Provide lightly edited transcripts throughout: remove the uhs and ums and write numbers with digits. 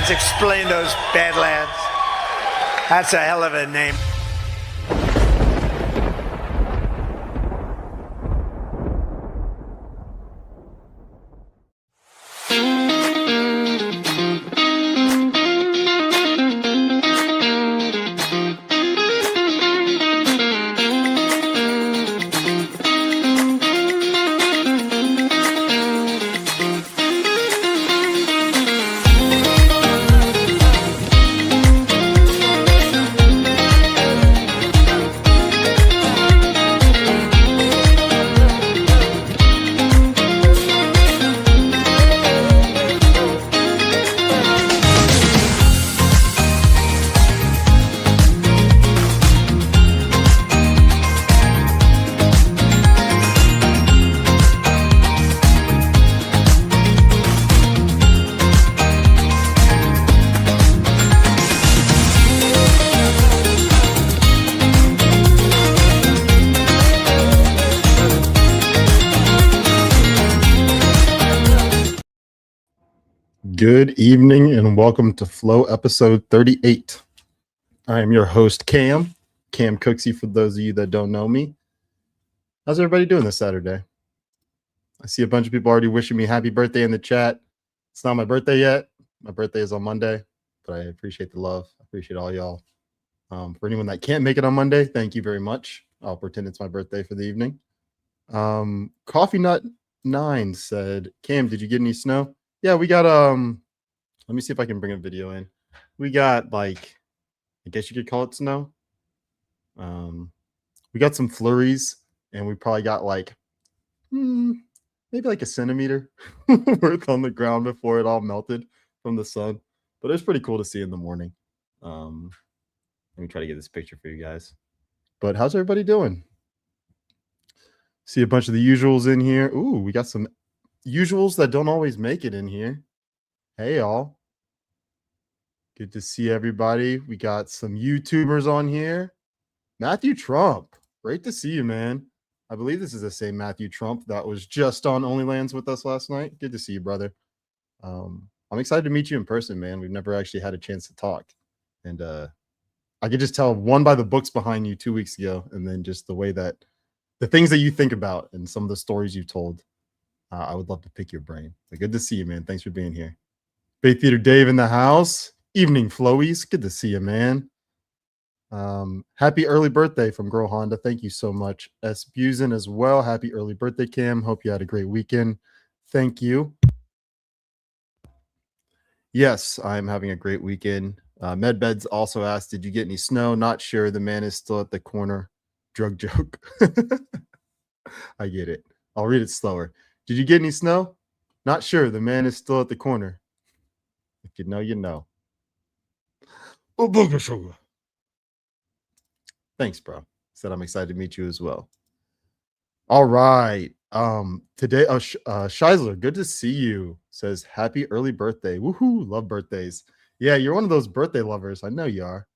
Badlands. Explain those Badlands. That's a hell of a name. Good evening and welcome to Flow episode 38. I am your host, Cam Cooksey, for those of you that don't know me. How's everybody doing this Saturday? I see a bunch of people already wishing me happy birthday in the chat. It's not my birthday yet. My birthday is on Monday, but I appreciate the love. I appreciate all y'all. For anyone that can't make it on Monday, thank you very much. I'll pretend it's my birthday for the evening. Coffee Nut 9 said, Cam, did you get any snow? Yeah, we got let me see if I can bring a video in. We got, like, I guess you could call it snow. We got some flurries, and we probably got like maybe like a centimeter worth on the ground before it all melted from the sun. But it was pretty cool to see in the morning. Let me try to get this picture for you guys. But how's everybody doing? See a bunch of the usuals in here. Ooh, we got some usuals that don't always make it in here. Hey, y'all. Good to see everybody. We got some YouTubers on here. Matthew Trump. Great to see you, man. I believe this is the same Matthew Trump that was just on OnlyLands with us last night. Good to see you, brother. I'm excited to meet you in person, man. We've never actually had a chance to talk. And I could just tell, one, by the books behind you 2 weeks ago, and then just the way that the things that you think about and some of the stories you've told. I would love to pick your brain. But good to see you, man. Thanks for being here. Bay Theater Dave in the house. Evening Flowies. Good to see you, man. Happy early birthday from Girl Honda. Thank you so much. S. Busen as well. Happy early birthday, Cam. Hope you had a great weekend. Thank you. Yes, I'm having a great weekend. Medbeds also asked, did you get any snow? Not sure. The man is still at the corner. Drug joke. I get it. I'll read it slower. Did you get any snow? Not sure. The man is still at the corner. If you know, you know. Thanks, bro. Said I'm excited to meet you as well. All right. Today, Scheisler, good to see you. Says happy early birthday. Woohoo! Love birthdays. Yeah, you're one of those birthday lovers. I know you are.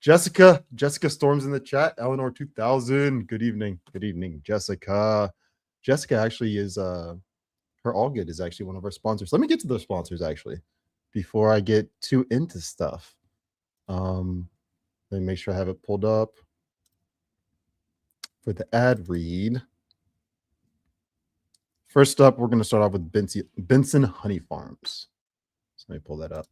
Jessica Storms in the chat. Eleanor 2000. Good evening. Good evening, Jessica. Jessica actually is her All Good is actually one of our sponsors. Let me get to the sponsors actually before I get too into stuff. Let me make sure I have it pulled up for the ad read. First up, we're going to start off with Benson Honey Farms. So let me pull that up.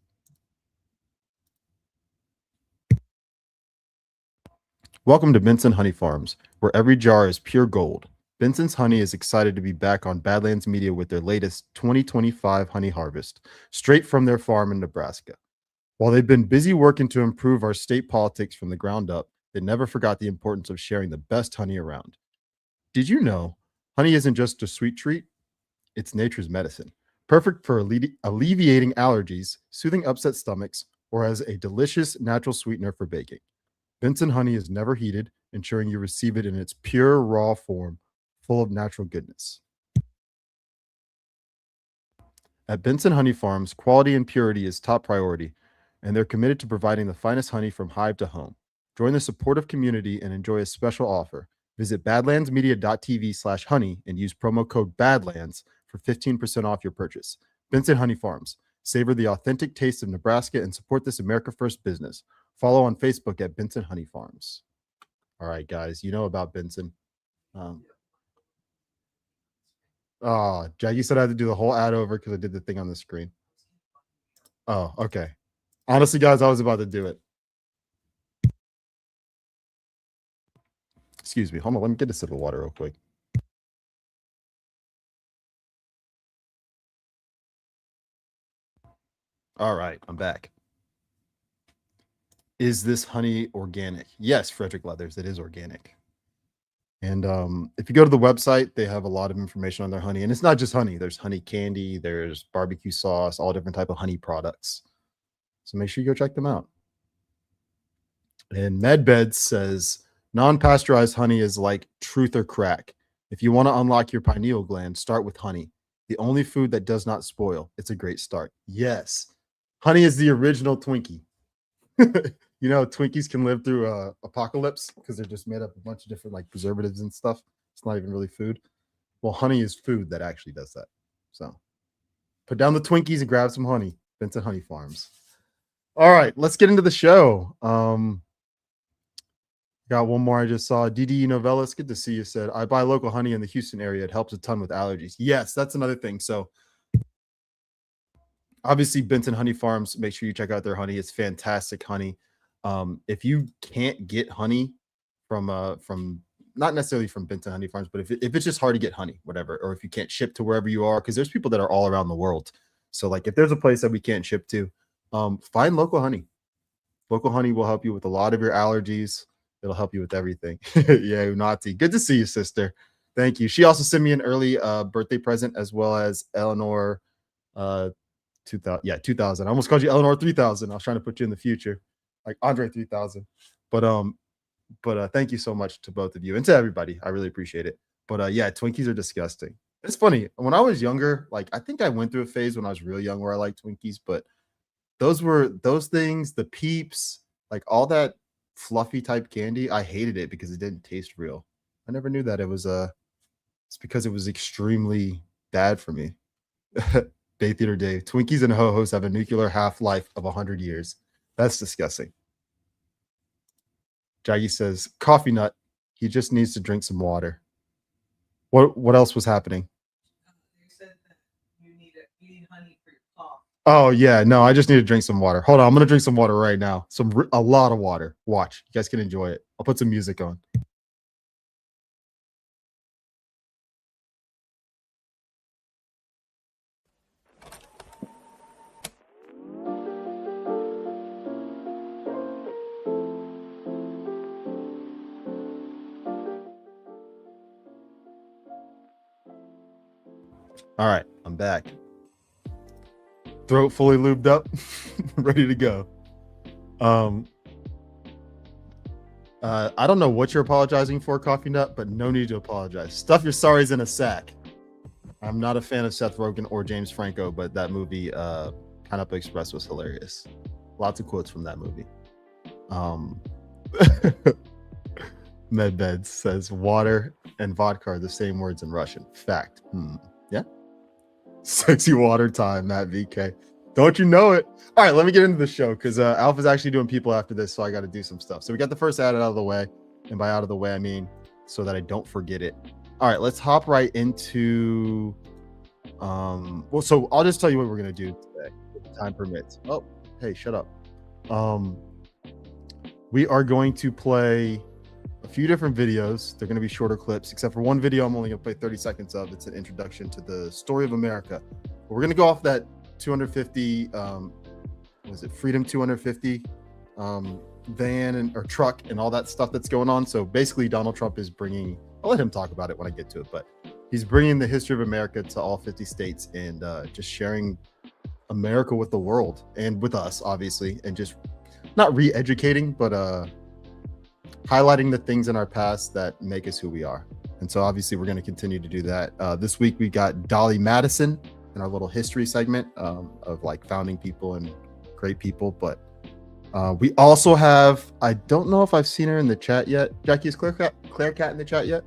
Welcome to Benson Honey Farms, where every jar is pure gold. Benson's Honey is excited to be back on Badlands Media with their latest 2025 honey harvest, straight from their farm in Nebraska. While they've been busy working to improve our state politics from the ground up, they never forgot the importance of sharing the best honey around. Did you know honey isn't just a sweet treat? It's nature's medicine, perfect for alleviating allergies, soothing upset stomachs, or as a delicious natural sweetener for baking. Benson Honey is never heated, ensuring you receive it in its pure, raw form, full of natural goodness. At Benson Honey Farms, quality and purity is top priority, and they're committed to providing the finest honey from hive to home. Join the supportive community and enjoy a special offer. Visit badlandsmedia.tv/honey and use promo code BADLANDS for 15% off your purchase. Benson Honey Farms, Savor the authentic taste of Nebraska and support this America First business. Follow on Facebook at Benson Honey Farms. All right, guys, you know about Benson. Oh, Jackie said I had to do the whole ad over because I did the thing on the screen. Oh, okay. Honestly, guys, I was about to do it. Excuse me. Hold on. Let me get a sip of water real quick. All right, I'm back. Is this honey organic? Yes, Frederick Leathers, it is organic. And if you go to the website, they have a lot of information on their honey. And it's not just honey. There's honey candy, there's barbecue sauce, all different type of honey products. So make sure you go check them out. And Medbed says, non-pasteurized honey is like truth or crack. If you want to unlock your pineal gland, start with honey. The only food that does not spoil. It's a great start. Yes. Honey is the original Twinkie. You know, Twinkies can live through apocalypse because they're just made up of a bunch of different like preservatives and stuff. It's not even really food. Well, honey is food that actually does that. So put down the Twinkies and grab some honey. Benson Honey Farms. All right, let's get into the show. Got one more I just saw. DD Novellis, good to see you. Said, I buy local honey in the Houston area. It helps a ton with allergies. Yes, that's another thing. So obviously, Benson Honey Farms, make sure you check out their honey. It's fantastic honey. If you can't get honey from not necessarily from Benson Honey Farms, but if it's just hard to get honey, whatever, or if you can't ship to wherever you are, because there's people that are all around the world. So like if there's a place that we can't ship to, find local honey. Local honey will help you with a lot of your allergies. It'll help you with everything. Yeah, Unati. Good to see you, sister. Thank you. She also sent me an early birthday present as well as Eleanor 2000. Yeah, 2000. I almost called you Eleanor 3000. I was trying to put you in the future, like Andre 3000. But thank you so much to both of you and to everybody. I really appreciate it. But yeah, Twinkies are disgusting. It's funny. When I was younger, like I think I went through a phase when I was real young where I liked Twinkies, but those things, the Peeps, like all that fluffy type candy, I hated it because it didn't taste real. I never knew that it was it's because it was extremely bad for me. Day Theater Dave. Twinkies and Ho-Hos have a nuclear half-life of 100 years. That's disgusting. Jaggy says, coffee nut. He just needs to drink some water. What else was happening? You said that you need honey for your cough. Oh, yeah. No, I just need to drink some water. Hold on. I'm going to drink some water right now. A lot of water. Watch. You guys can enjoy it. I'll put some music on. All right, I'm back. Throat fully lubed up, ready to go. I don't know what you're apologizing for, Coffee Nut, but no need to apologize. Stuff your sorries in a sack. I'm not a fan of Seth Rogen or James Franco, but that movie, Pineapple Express, was hilarious. Lots of quotes from that movie. Medbed says water and vodka are the same words in Russian. Fact. Yeah. Sexy water time, Matt VK. Don't you know it? All right, let me get into the show because Alpha's actually doing people after this, so I got to do some stuff. So we got the first ad out of the way, and by out of the way, I mean so that I don't forget it. All right, let's hop right into. Well, so I'll just tell you what we're gonna do today, if time permits. Oh, hey, shut up. We are going to play a few different videos. They're going to be shorter clips, except for one video I'm only going to play 30 seconds of. It's an introduction to the story of America. But we're going to go off that 250, was it Freedom 250 van or truck and all that stuff that's going on. So basically Donald Trump is bringing, I'll let him talk about it when I get to it, but he's bringing the history of America to all 50 states and just sharing America with the world and with us, obviously, and just not re-educating, but highlighting the things in our past that make us who we are. And so obviously we're going to continue to do that. This week we got Dolly Madison in our little history segment of like founding people and great people. But we also have, I don't know if I've seen her in the chat yet. Jackie, is Claire Cat in the chat yet?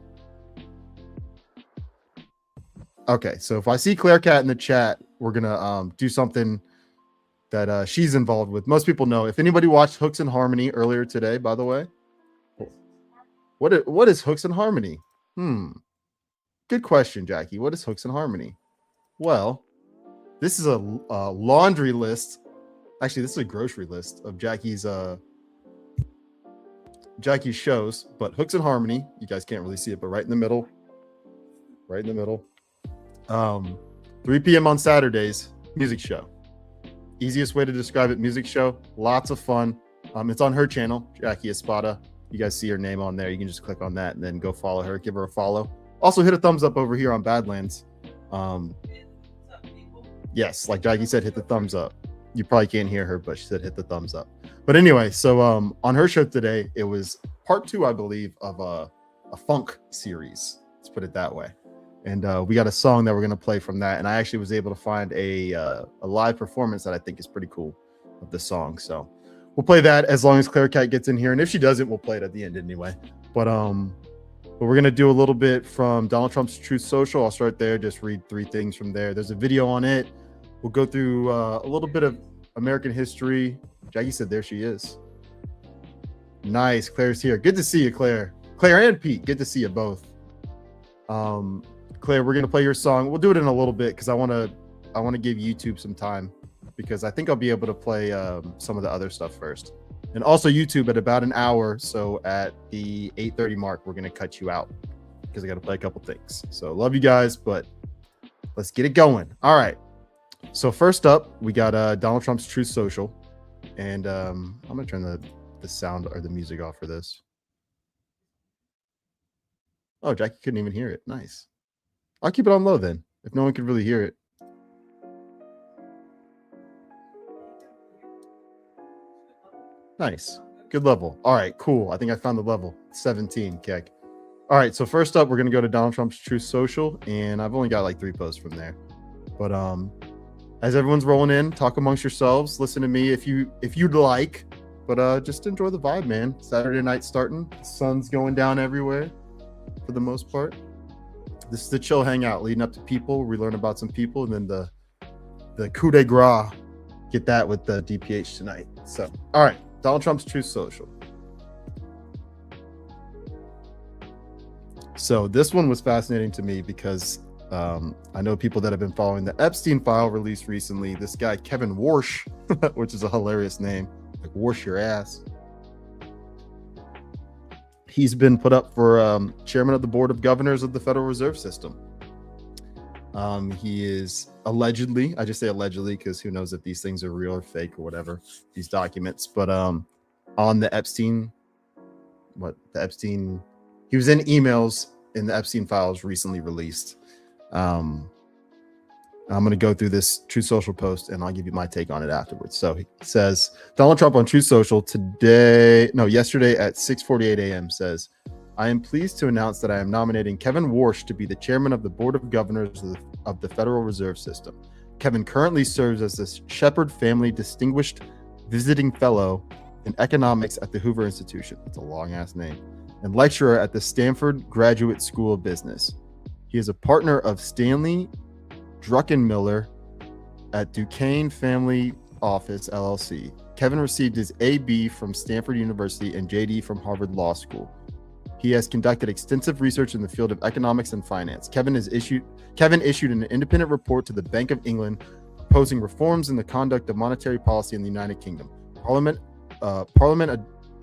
Okay, so if I see Claire Cat in the chat, we're going to do something that she's involved with. Most people know. If anybody watched Hooks and Harmony earlier today, by the way, what is Hooks and Harmony? Good question, Jackie. What is Hooks and Harmony? Well, this is a laundry list. Actually, this is a grocery list of Jackie's shows. But Hooks and Harmony, you guys can't really see it, but right in the middle. 3 p.m. on Saturdays, music show. Easiest way to describe it, music show. Lots of fun. It's on her channel, Jackie Espada. You guys see her name on there. You can just click on that and then go follow her. Give her a follow. Also, hit a thumbs up over here on Badlands. Yes, like Jackie said, hit the thumbs up. You probably can't hear her, but she said hit the thumbs up. But anyway, so on her show today, it was part 2, I believe, of a funk series. Let's put it that way. And we got a song that we're going to play from that. And I actually was able to find a live performance that I think is pretty cool of the song. So we'll play that as long as Claire Cat gets in here. And if she doesn't, we'll play it at the end anyway. But we're going to do a little bit from Donald Trump's Truth Social. I'll start there, just read 3 things from there. There's a video on it. We'll go through a little bit of American history. Jackie said there she is. Nice. Claire's here. Good to see you, Claire. Claire and Pete. Good to see you both. Claire, we're going to play your song. We'll do it in a little bit because I want to give YouTube some time, because I think I'll be able to play some of the other stuff first. And also YouTube at about an hour. So at the 8:30 mark, we're going to cut you out because I got to play a couple things. So love you guys, but let's get it going. All right. So first up, we got Donald Trump's Truth Social. And I'm going to turn the sound or the music off for this. Oh, Jackie couldn't even hear it. Nice. I'll keep it on low then, if no one could really hear it. Nice. Good level. All right, cool. I think I found the level. 17, Keck. All right, so first up, we're going to go to Donald Trump's Truth Social, and I've only got like 3 posts from there. But as everyone's rolling in, talk amongst yourselves. Listen to me if you'd like, but just enjoy the vibe, man. Saturday night starting. Sun's going down everywhere for the most part. This is the chill hangout leading up to people. We learn about some people, and then the coup de grace. Get that with the DPH tonight. So, all right, Donald Trump's Truth Social. So this one was fascinating to me because I know people that have been following the Epstein file released recently. This guy, Kevin Warsh, which is a hilarious name, like Warsh your ass. He's been put up for chairman of the board of governors of the Federal Reserve System. He is allegedly, I just say allegedly because who knows if these things are real or fake or whatever, these documents. But on the Epstein, he was in emails in the Epstein files recently released. I'm going to go through this Truth Social post and I'll give you my take on it afterwards. So he says, Donald Trump on Truth Social yesterday at 6:48 a.m. says, I am pleased to announce that I am nominating Kevin Warsh to be the chairman of the board of governors of the Federal Reserve System. Kevin currently serves as the Shepherd Family Distinguished Visiting Fellow in Economics at the Hoover Institution. It's a long ass name. And lecturer at the Stanford Graduate School of Business. He is a partner of Stanley Druckenmiller at Duquesne Family Office, LLC. Kevin received his AB from Stanford University and JD from Harvard Law School. He has conducted extensive research in the field of economics and finance. Kevin issued an independent report to the Bank of England proposing reforms in the conduct of monetary policy in the United Kingdom. Parliament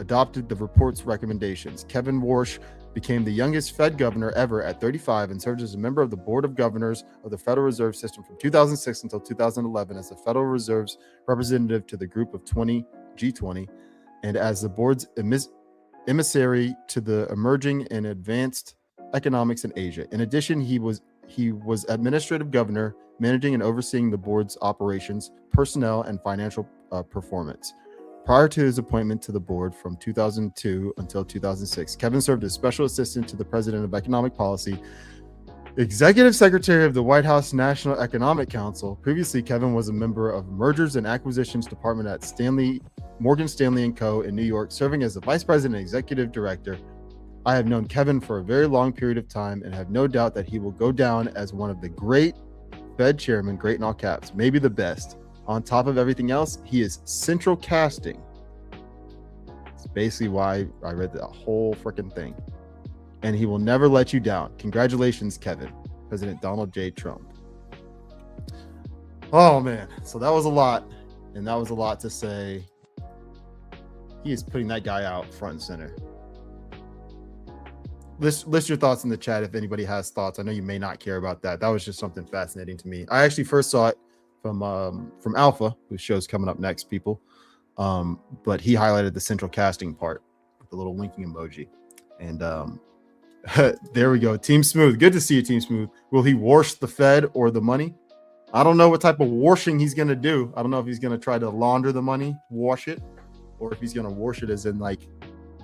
adopted the report's recommendations. Kevin Warsh became the youngest Fed governor ever at 35 and served as a member of the Board of Governors of the Federal Reserve System from 2006 until 2011 as the Federal Reserve's representative to the Group of 20, G20, and as the board's emissary to the emerging and advanced economics in Asia. In addition, he was administrative governor, managing and overseeing the board's operations, personnel, and financial performance. Prior to his appointment to the board from 2002 until 2006, Kevin served as special assistant to the president of economic policy, executive secretary of the White House National Economic Council. Previously, Kevin was a member of mergers and acquisitions department at Morgan Stanley & Co. in New York, serving as the vice president and executive director. I have known Kevin for a very long period of time and have no doubt that he will go down as one of the great Fed chairmen, great in all caps, maybe the best, On top of everything else, he is central casting. It's basically why I read the whole freaking thing. And he will never let you down. Congratulations, Kevin. President Donald J. Trump. Oh, man. So that was a lot. And that was a lot to say. He is putting that guy out front and center. List your thoughts in the chat if anybody has thoughts. I know you may not care about that. That was just something fascinating to me. I actually first saw it from Alpha, whose show's coming up next, people. But he highlighted the central casting part with the little winking emoji. And there we go. Team Smooth. Good to see you, Team Smooth. Will he wash the Fed or the money? I don't know what type of washing he's going to do. I don't know if he's going to try to launder the money, wash it, or if he's going to wash it as in like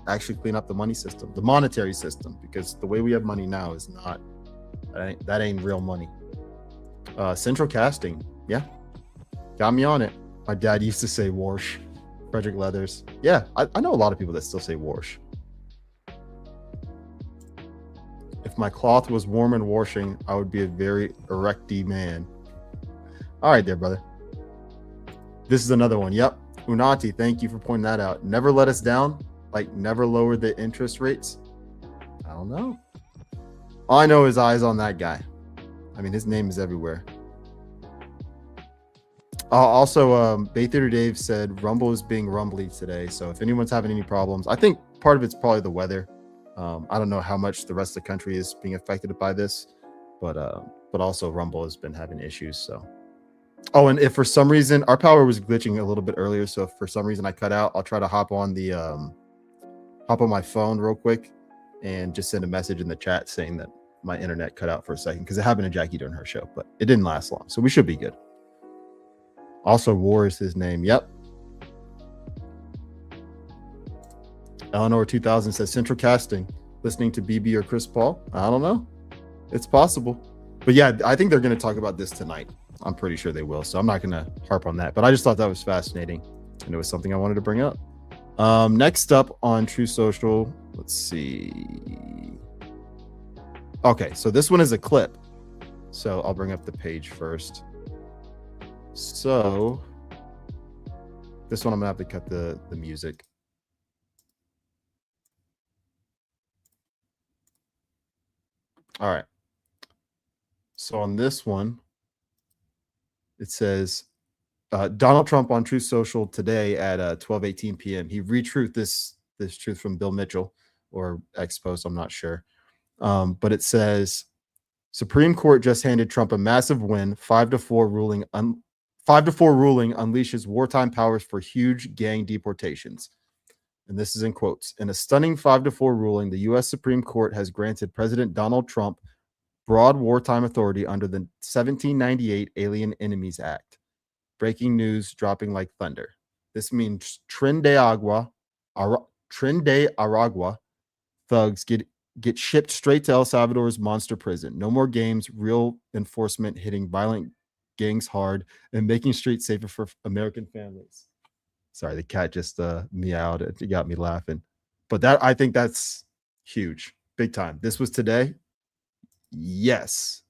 actually clean up the money system, the monetary system, because the way we have money now is not, that ain't real money. Central casting. Yeah. Got me on it. My dad used to say wash. Frederick Leathers. Yeah, I know a lot of people that still say wash. If my cloth was warm and washing, I would be a very erecty man. All right there, brother. This is another one. Yep. Unati, thank you for pointing that out. Never let us down. Like never lower the interest rates. I don't know. All I know is eyes on that guy. I mean, his name is everywhere. Also, Bay Theater Dave said Rumble is being rumbly today. So if anyone's having any problems, I think part of it's probably the weather. I don't know how much the rest of the country is being affected by this, but also Rumble has been having issues. So, oh, and if for some reason our power was glitching a little bit earlier, so if for some reason I cut out, I'll try to hop on my phone real quick and just send a message in the chat saying that my internet cut out for a second, because it happened to Jackie during her show, but it didn't last long, so we should be good. Also, War is his name. Yep. Eleanor 2000 says central casting, listening to BB or Chris Paul. I don't know. It's possible. But yeah, I think they're going to talk about this tonight. I'm pretty sure they will. So I'm not going to harp on that. But I just thought that was fascinating. And it was something I wanted to bring up. Next up on True Social, let's see. Okay, so this one is a clip. So I'll bring up the page first. So this one I'm gonna have to cut the music. All right. So on this one, it says Donald Trump on Truth Social today at 12:18 p.m. He retruthed this truth from Bill Mitchell or X post, I'm not sure. But it says Supreme Court just handed Trump a massive win, 5-4 ruling. 5-4 ruling unleashes wartime powers for huge gang deportations. And this is in quotes. In a stunning 5-4 ruling, the U.S. Supreme Court has granted President Donald Trump broad wartime authority under the 1798 Alien Enemies Act. Breaking news dropping like thunder. This means Tren de Aragua thugs get shipped straight to El Salvador's monster prison. No more games, real enforcement hitting violent gangs hard and making streets safer for American families. Sorry, the cat just meowed. It got me laughing. But I think that's huge. Big time. This was today. Yes.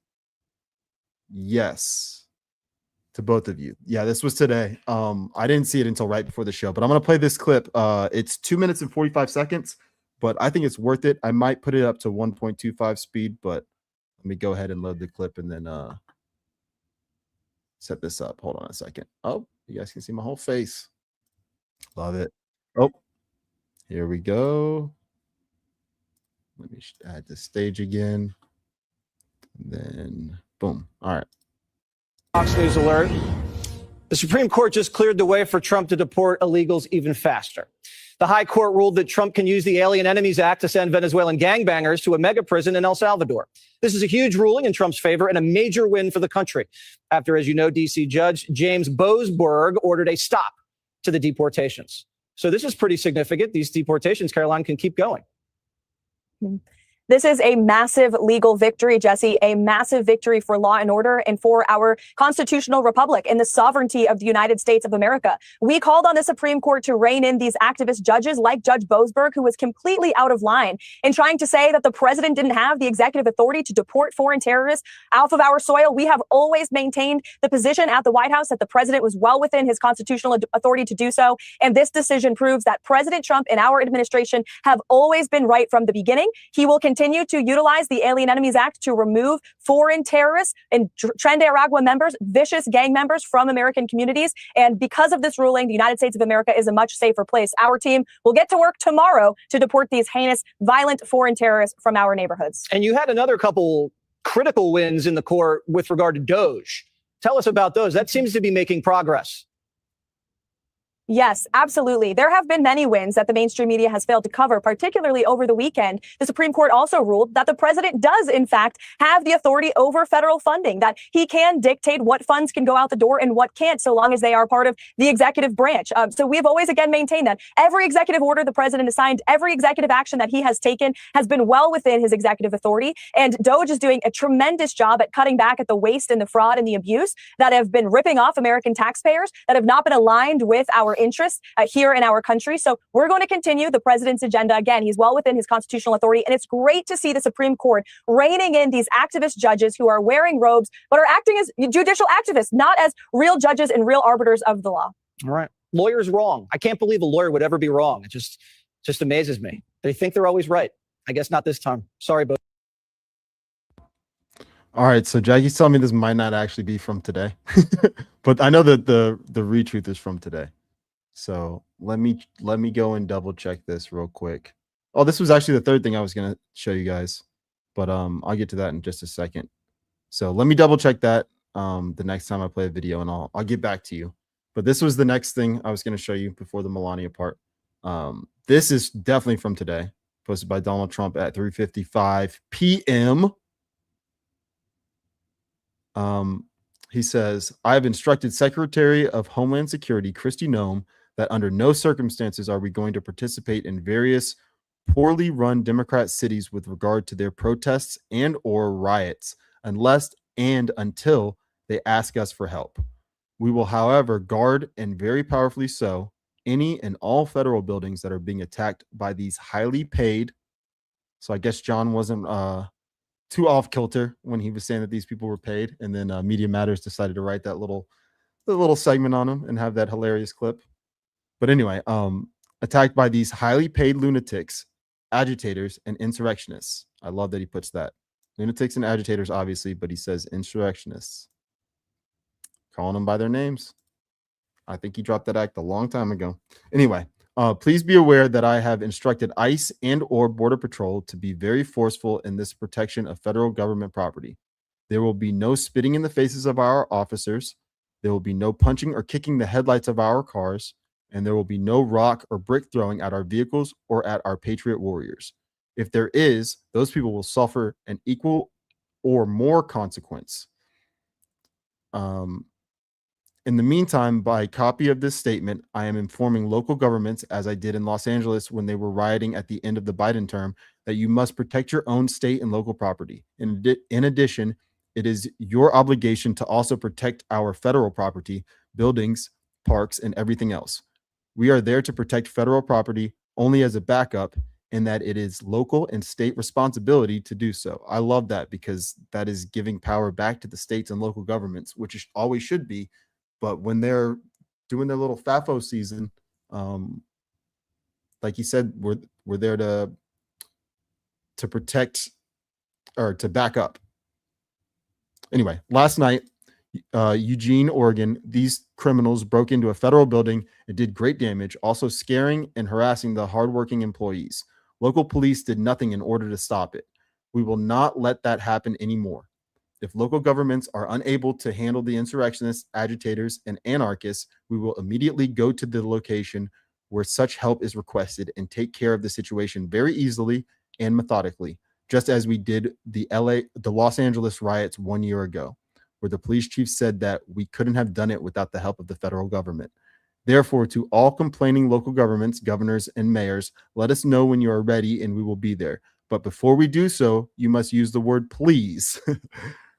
To both of you. Yeah, this was today. I didn't see it until right before the show, but I'm going to play this clip. It's 2 minutes and 45 seconds, but I think it's worth it. I might put it up to 1.25 speed, but let me go ahead and load the clip and then set this up. Hold on a second. Oh, you guys can see my whole face. Love it. Oh, here we go. Let me add the stage again. And then boom. All right. Fox News alert. The Supreme Court just cleared the way for Trump to deport illegals even faster. The High Court ruled that Trump can use the Alien Enemies Act to send Venezuelan gangbangers to a mega prison in El Salvador. This is a huge ruling in Trump's favor and a major win for the country. After, as you know, D.C. Judge James Boasberg ordered a stop to the deportations. So this is pretty significant. These deportations, Caroline, can keep going. This is a massive legal victory, Jesse, a massive victory for law and order and for our constitutional republic and the sovereignty of the United States of America. We called on the Supreme Court to rein in these activist judges like Judge Boasberg, who was completely out of line in trying to say that the president didn't have the executive authority to deport foreign terrorists off of our soil. We have always maintained the position at the White House that the president was well within his constitutional authority to do so. And this decision proves that President Trump and our administration have always been right from the beginning. He will continue to utilize the Alien Enemies Act to remove foreign terrorists and Tren de Aragua members, vicious gang members from American communities. And because of this ruling, the United States of America is a much safer place. Our team will get to work tomorrow to deport these heinous, violent foreign terrorists from our neighborhoods. And you had another couple critical wins in the court with regard to Doge. Tell us about those. That seems to be making progress. Yes, absolutely. There have been many wins that the mainstream media has failed to cover, particularly over the weekend. The Supreme Court also ruled that the president does, in fact, have the authority over federal funding, that he can dictate what funds can go out the door and what can't, so long as they are part of the executive branch. So we have always, again, maintained that every executive order the president has signed, every executive action that he has taken has been well within his executive authority. And Doge is doing a tremendous job at cutting back at the waste and the fraud and the abuse that have been ripping off American taxpayers, that have not been aligned with our interests here in our country. So we're going to continue the president's agenda. Again, he's well within his constitutional authority. And it's great to see the Supreme Court reining in these activist judges who are wearing robes, but are acting as judicial activists, not as real judges and real arbiters of the law. All right. Lawyers wrong. I can't believe a lawyer would ever be wrong. It just amazes me. They think they're always right. I guess not this time. Sorry, but. All right, so Jackie's telling me this might not actually be from today, but I know that the retweet is from today. So let me go and double check this real quick. Oh, this was actually the third thing I was gonna show you guys, but I'll get to that in just a second. So let me double check that the next time I play a video, and I'll get back to you. But this was the next thing I was gonna show you before the Melania part. This is definitely from today, posted by Donald Trump at 3:55 p.m. He says, I have instructed Secretary of Homeland Security, Kristi Noem, that under no circumstances are we going to participate in various poorly run Democrat cities with regard to their protests and or riots, unless and until they ask us for help. We will, however, guard, and very powerfully so, any and all federal buildings that are being attacked by these highly paid. So I guess John wasn't too off kilter when he was saying that these people were paid, and then Media Matters decided to write that little segment on them and have that hilarious clip. But anyway, attacked by these highly paid lunatics, agitators, and insurrectionists. I love that he puts that. Lunatics and agitators, obviously, but he says insurrectionists. Calling them by their names. I think he dropped that act a long time ago. Anyway, please be aware that I have instructed ICE and or Border Patrol to be very forceful in this protection of federal government property. There will be no spitting in the faces of our officers. There will be no punching or kicking the headlights of our cars. And there will be no rock or brick throwing at our vehicles or at our patriot warriors. If there is, those people will suffer an equal or more consequence. In the meantime, by copy of this statement, I am informing local governments, as I did in Los Angeles when they were rioting at the end of the Biden term, that you must protect your own state and local property. In addition, it is your obligation to also protect our federal property, buildings, parks, and everything else. We are there to protect federal property only as a backup, and that it is local and state responsibility to do so. I love that, because that is giving power back to the states and local governments, which always should be. But when they're doing their little FAFO season, like he said, we're there to protect or to back up. Anyway, last night, Eugene, Oregon, these criminals broke into a federal building and did great damage, also scaring and harassing the hardworking employees. Local police did nothing in order to stop it. We will not let that happen anymore. If local governments are unable to handle the insurrectionists, agitators, and anarchists, we will immediately go to the location where such help is requested and take care of the situation very easily and methodically, just as we did the Los Angeles riots 1 year ago, where the police chief said that we couldn't have done it without the help of the federal government. Therefore, to all complaining local governments, governors, and mayors, let us know when you are ready and we will be there. But before we do so, you must use the word please.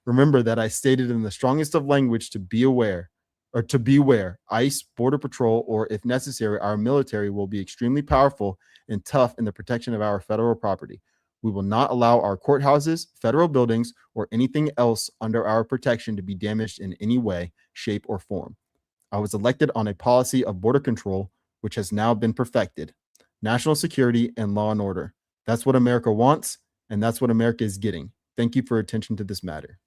Remember that I stated in the strongest of language to be aware, or to beware. ICE, Border Patrol, or if necessary, our military will be extremely powerful and tough in the protection of our federal property. We will not allow our courthouses, federal buildings, or anything else under our protection to be damaged in any way, shape, or form. I was elected on a policy of border control, which has now been perfected. National security and law and order. That's what America wants, and that's what America is getting. Thank you for attention to this matter.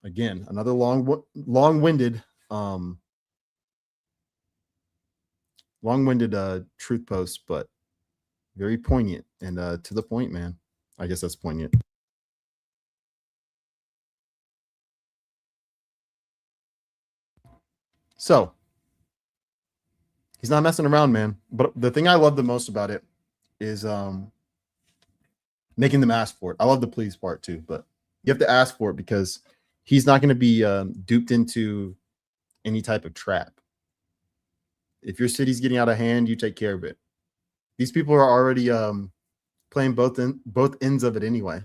Again, another long-winded truth post, but very poignant and to the point, man. I guess that's poignant. So he's not messing around, man. But the thing I love the most about it is making them ask for it. I love the please part too, but you have to ask for it because he's not going to be duped into any type of trap. If your city's getting out of hand, you take care of it. These people are already playing both ends of it anyway.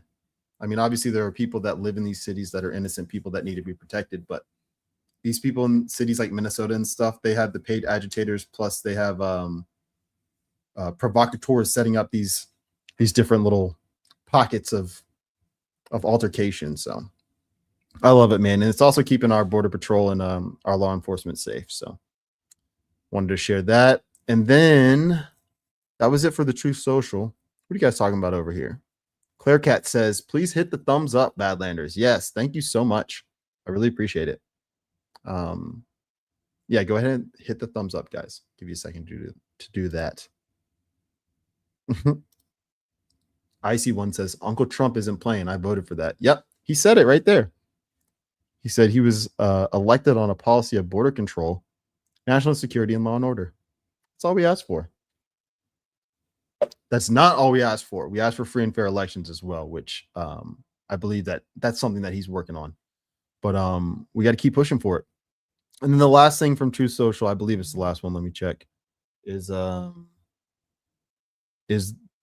I mean, obviously there are people that live in these cities that are innocent people that need to be protected, but these people in cities like Minnesota and stuff, they have the paid agitators, plus they have provocateurs setting up these different little pockets of altercation. So I love it, man. And it's also keeping our border patrol and our law enforcement safe. So wanted to share that. And then that was it for the Truth Social. What are you guys talking about over here? Claire Cat says, please hit the thumbs up, Badlanders. Yes, thank you so much. I really appreciate it. Yeah, go ahead and hit the thumbs up, guys. Give you a second to do that. IC1 says, Uncle Trump isn't playing. I voted for that. Yep, he said it right there. He said he was elected on a policy of border control, national security, and law and order. That's all we asked for. That's not all we asked for. We asked for free and fair elections as well, which I believe that's something that he's working on. But we got to keep pushing for it. And then the last thing from Truth Social, I believe it's the last one. Let me check. Is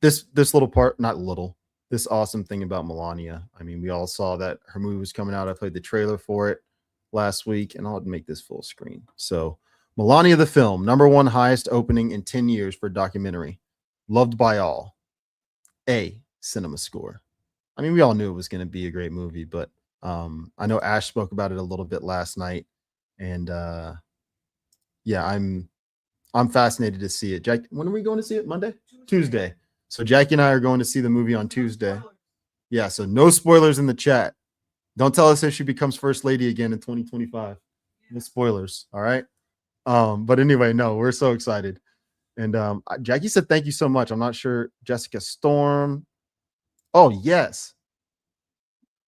this little part? Not little. This awesome thing about Melania. I mean, we all saw that her movie was coming out. I played the trailer for it last week, and I'll make this full screen. So, Melania the film, #1 highest opening in 10 years for documentary. Loved by all. A cinema score. I mean, we all knew it was going to be a great movie, but I know Ash spoke about it a little bit last night, and yeah, I'm fascinated to see it. Jack, when are we going to see it? Monday? Tuesday. So Jackie and I are going to see the movie on Tuesday. Yeah, so no spoilers in the chat. Don't tell us if she becomes first lady again in 2025. No spoilers, all right? But anyway, no, we're so excited. And Jackie said thank you so much. I'm not sure. Jessica Storm. Oh, yes.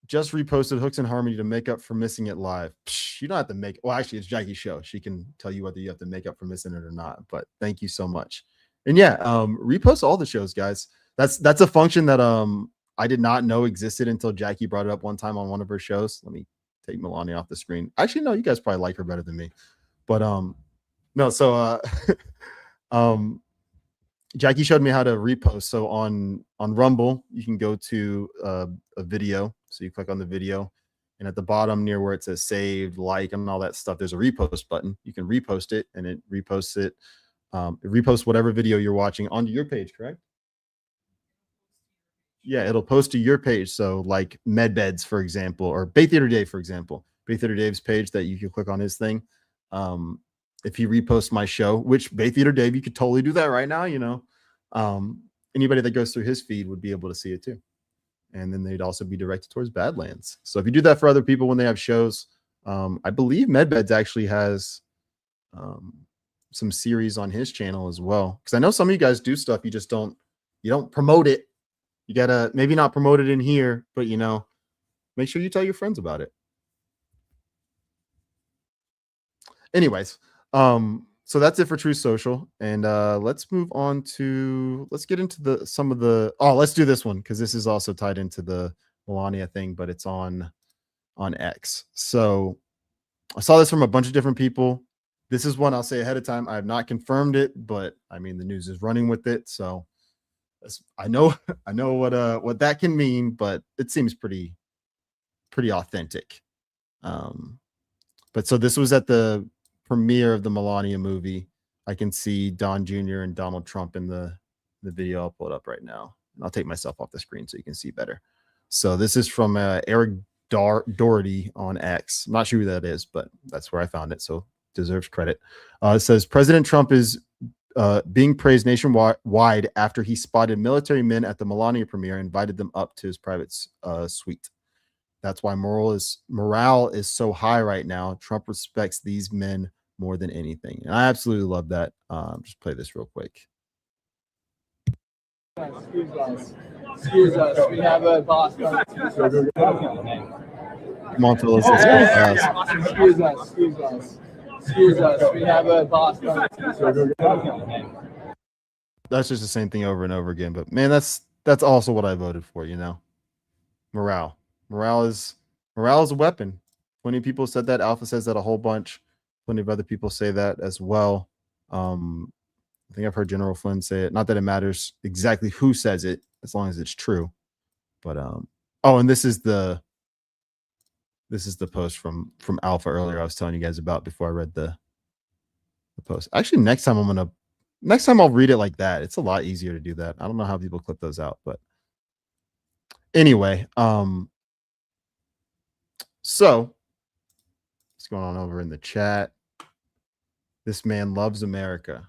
Just reposted Hooks and Harmony to make up for missing it live. Psh, you don't have to make. Well, actually, it's Jackie's show. She can tell you whether you have to make up for missing it or not. But thank you so much. And yeah, repost all the shows, guys. That's a function that I did not know existed until Jackie brought it up one time on one of her shows. Let me take Melania off the screen. Actually, no, you guys probably like her better than me. But no, so Jackie showed me how to repost. So on Rumble, you can go to a video. So you click on the video, and at the bottom near where it says saved, like, and all that stuff, there's a repost button. You can repost it, and it reposts it. It reposts whatever video you're watching onto your page, correct? Yeah, it'll post to your page. So like MedBeds, for example, or Bay Theater Dave, for example. Bay Theater Dave's page that you can click on his thing. If he reposts my show, which Bay Theater Dave, you could totally do that right now, you know. Anybody that goes through his feed would be able to see it too. And then they'd also be directed towards Badlands. So if you do that for other people when they have shows, I believe MedBeds actually has some series on his channel as well. Because I know some of you guys do stuff, you just don't promote it. You gotta maybe not promote it in here, but you know, make sure you tell your friends about it. Anyways, so that's it for Truth Social, and let's move on to let's get into let's do this one because this is also tied into the Melania thing, but it's on X. So I saw this from a bunch of different people. This is one I'll say ahead of time. I have not confirmed it, but I mean the news is running with it. So I know what that can mean, but it seems pretty authentic. But so this was at the premiere of the Melania movie. I can see Don Jr. and Donald Trump in the video. I'll pull it up right now, and I'll take myself off the screen so you can see better. So this is from Eric Doherty on X. I'm not sure who that is, but that's where I found it, so deserves credit. It says President Trump is being praised nationwide after he spotted military men at the Melania premiere and invited them up to his private suite. That's why morale is so high right now. Trump respects these men more than anything. And I absolutely love that. Just play this real quick. Excuse us. Excuse us. We have a boss. Come on, fellas. Let's go. Excuse us. Excuse us. Excuse us. We have a boss. That's just the same thing over and over again. But man, that's also what I voted for, you know. Morale is a weapon. Plenty of people said that. Alpha says that a whole bunch. Plenty of other people say that as well. I think I've heard General Flynn say it. Not that it matters exactly who says it, as long as it's true. But and this is the post from Alpha earlier I was telling you guys about before I read the post. Actually, next time I'll read it like that. It's a lot easier to do that. I don't know how people clip those out, but anyway, so what's going on over in the chat? This man loves America.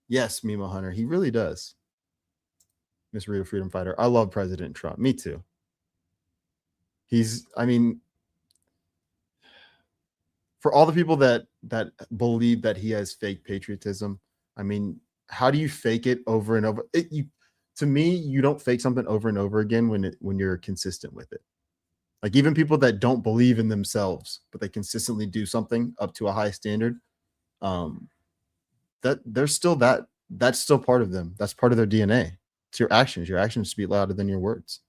Yes, Mimo Hunter, he really does. Miss Rita Freedom Fighter, I love President Trump. Me too. For all the people that believe that he has fake patriotism, I mean, how do you fake it over and over? To me, you don't fake something over and over again when you're consistent with it. Like even people that don't believe in themselves, but they consistently do something up to a high standard, that's still part of them. That's part of their DNA. It's your actions. Your actions speak louder than your words.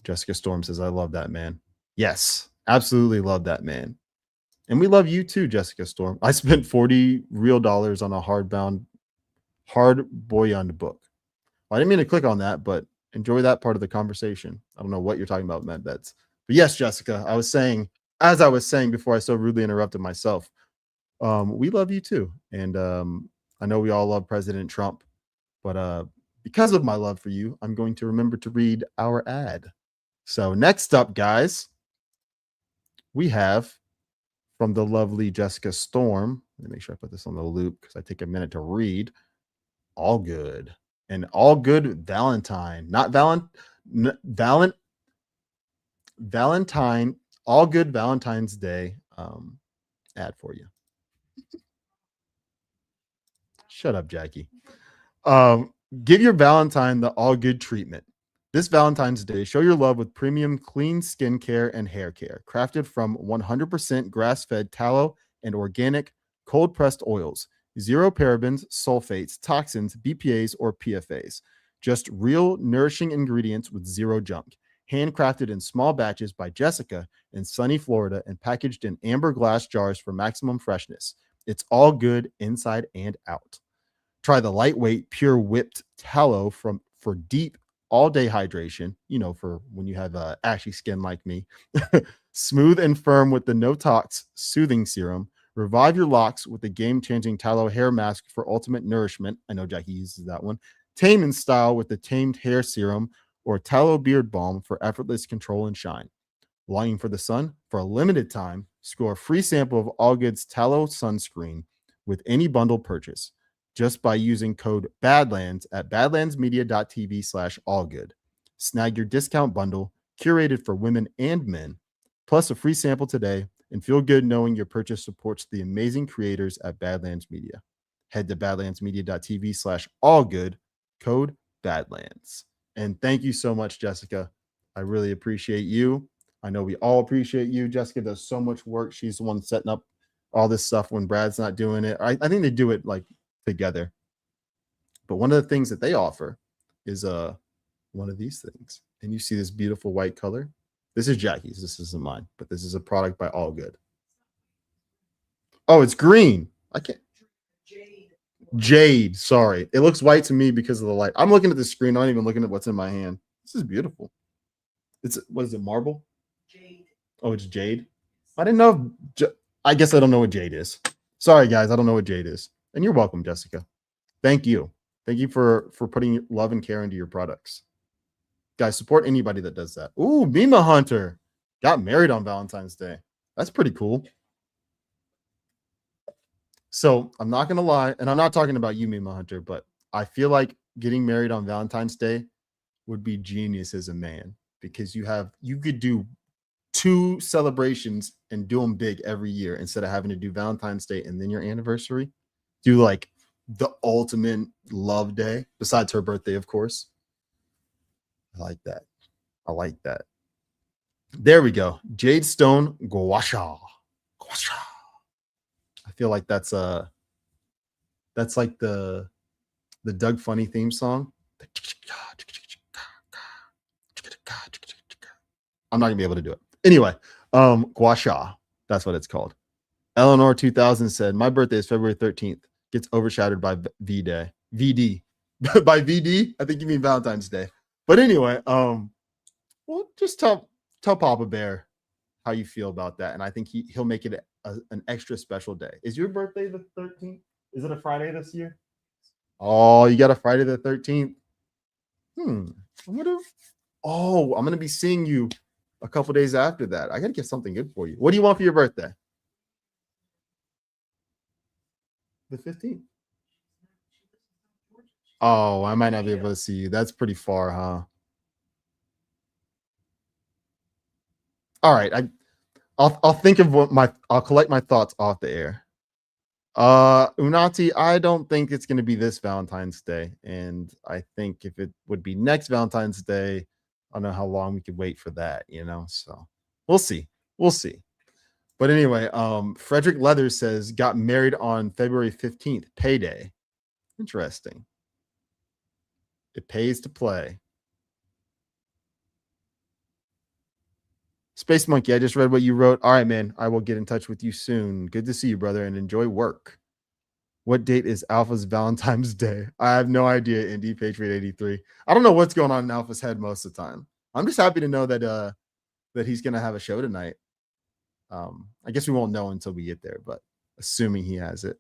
Jessica Storm says, I love that man. Yes, absolutely love that man. And we love you too, Jessica Storm. I spent $40 real on a hard-boiled book. Well, I didn't mean to click on that, but enjoy that part of the conversation. I don't know what you're talking about, MedBets. But yes, Jessica, as I was saying before I so rudely interrupted myself, we love you too. And I know we all love President Trump, but because of my love for you, I'm going to remember to read our ad. So next up, guys, we have from the lovely Jessica Storm. Let me make sure I put this on the loop because I take a minute to read. All good. And all good Valentine. Not Valentine. All good Valentine's Day ad for you. Shut up, Jackie. Give your Valentine the all good treatment. This Valentine's Day, show your love with premium clean skincare and hair care, crafted from 100% grass-fed tallow and organic cold-pressed oils. Zero parabens, sulfates, toxins, BPAs, or PFAs. Just real, nourishing ingredients with zero junk. Handcrafted in small batches by Jessica in sunny Florida and packaged in amber glass jars for maximum freshness. It's all good inside and out. Try the lightweight, pure whipped tallow for deep all-day hydration, for when you have ashy skin like me. Smooth and firm with the no-tox soothing serum. Revive your locks with the game-changing tallow hair mask for ultimate nourishment. I know Jackie uses that one. Tame in style with the tamed hair serum or tallow beard balm for effortless control and shine. Longing for the sun? For a limited time, score a free sample of All Good's tallow sunscreen with any bundle purchase just by using code Badlands at badlandsmedia.tv/allgood. Snag your discount bundle curated for women and men, plus a free sample today, and feel good knowing your purchase supports the amazing creators at Badlands Media. Head to badlandsmedia.tv/allgood, code Badlands. And thank you so much, Jessica. I really appreciate you. I know we all appreciate you. Jessica does so much work. She's the one setting up all this stuff when Brad's not doing it. I think they do it like together. But one of the things that they offer is one of these things. And you see this beautiful white color. This is Jackie's. This isn't mine, but this is a product by All Good. Oh, it's green. I can't. Jade. Sorry. It looks white to me because of the light. I'm looking at the screen. I'm not even looking at what's in my hand. This is beautiful. What is it, marble? Jade. Oh, it's jade. I didn't know. I guess I don't know what jade is. Sorry, guys. I don't know what jade is. And you're welcome, Jessica. Thank you. Thank you for putting love and care into your products. Guys, support anybody that does that. Ooh, Mima Hunter got married on Valentine's Day. That's pretty cool. So I'm not going to lie, and I'm not talking about you, Mima Hunter, but I feel like getting married on Valentine's Day would be genius as a man because you could do 2 celebrations and do them big every year instead of having to do Valentine's Day and then your anniversary. Do like the ultimate love day besides her birthday, of course. I like that. I like that. There we go. Jade Stone Guasha. Guasha. I feel like that's like the Doug Funny theme song. I'm not gonna be able to do it. Anyway, Guasha. That's what it's called. Eleanor 2000 said, my birthday is February 13th. Gets overshadowed by VD. By VD, I think you mean Valentine's Day. But anyway, well, just tell Papa Bear how you feel about that, and I think he'll make it an extra special day. Is your birthday the 13th? Is it a Friday this year? Oh, you got a Friday the 13th. I'm gonna be seeing you a couple days after that. I gotta get something good for you. What do you want for your birthday? The 15th. Oh, I might not be able to see you. That's pretty far, huh? All right, I'll think of I'll collect my thoughts off the air. Unati, I don't think it's going to be this Valentine's Day, and I think if it would be next Valentine's Day, I don't know how long we could wait for that, so we'll see. But anyway, Frederick Leather says got married on February 15th, payday. Interesting. It pays to play. Space Monkey, I just read what you wrote. All right, man. I will get in touch with you soon. Good to see you, brother, and enjoy work. What date is Alpha's Valentine's Day? I have no idea, Indy Patriot 83. I don't know what's going on in Alpha's head most of the time. I'm just happy to know that he's going to have a show tonight. I guess we won't know until we get there, but assuming he has it.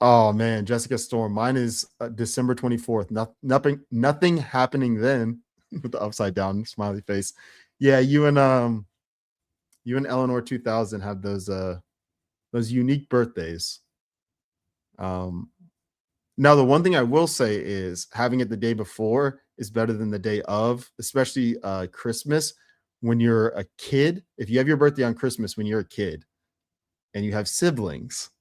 Oh man, Jessica Storm. Mine is December 24th. Nothing happening then. With the upside down smiley face. Yeah, you and Eleanor 2000 have those unique birthdays. Now the one thing I will say is having it the day before is better than the day of, especially Christmas when you're a kid. If you have your birthday on Christmas when you're a kid and you have siblings,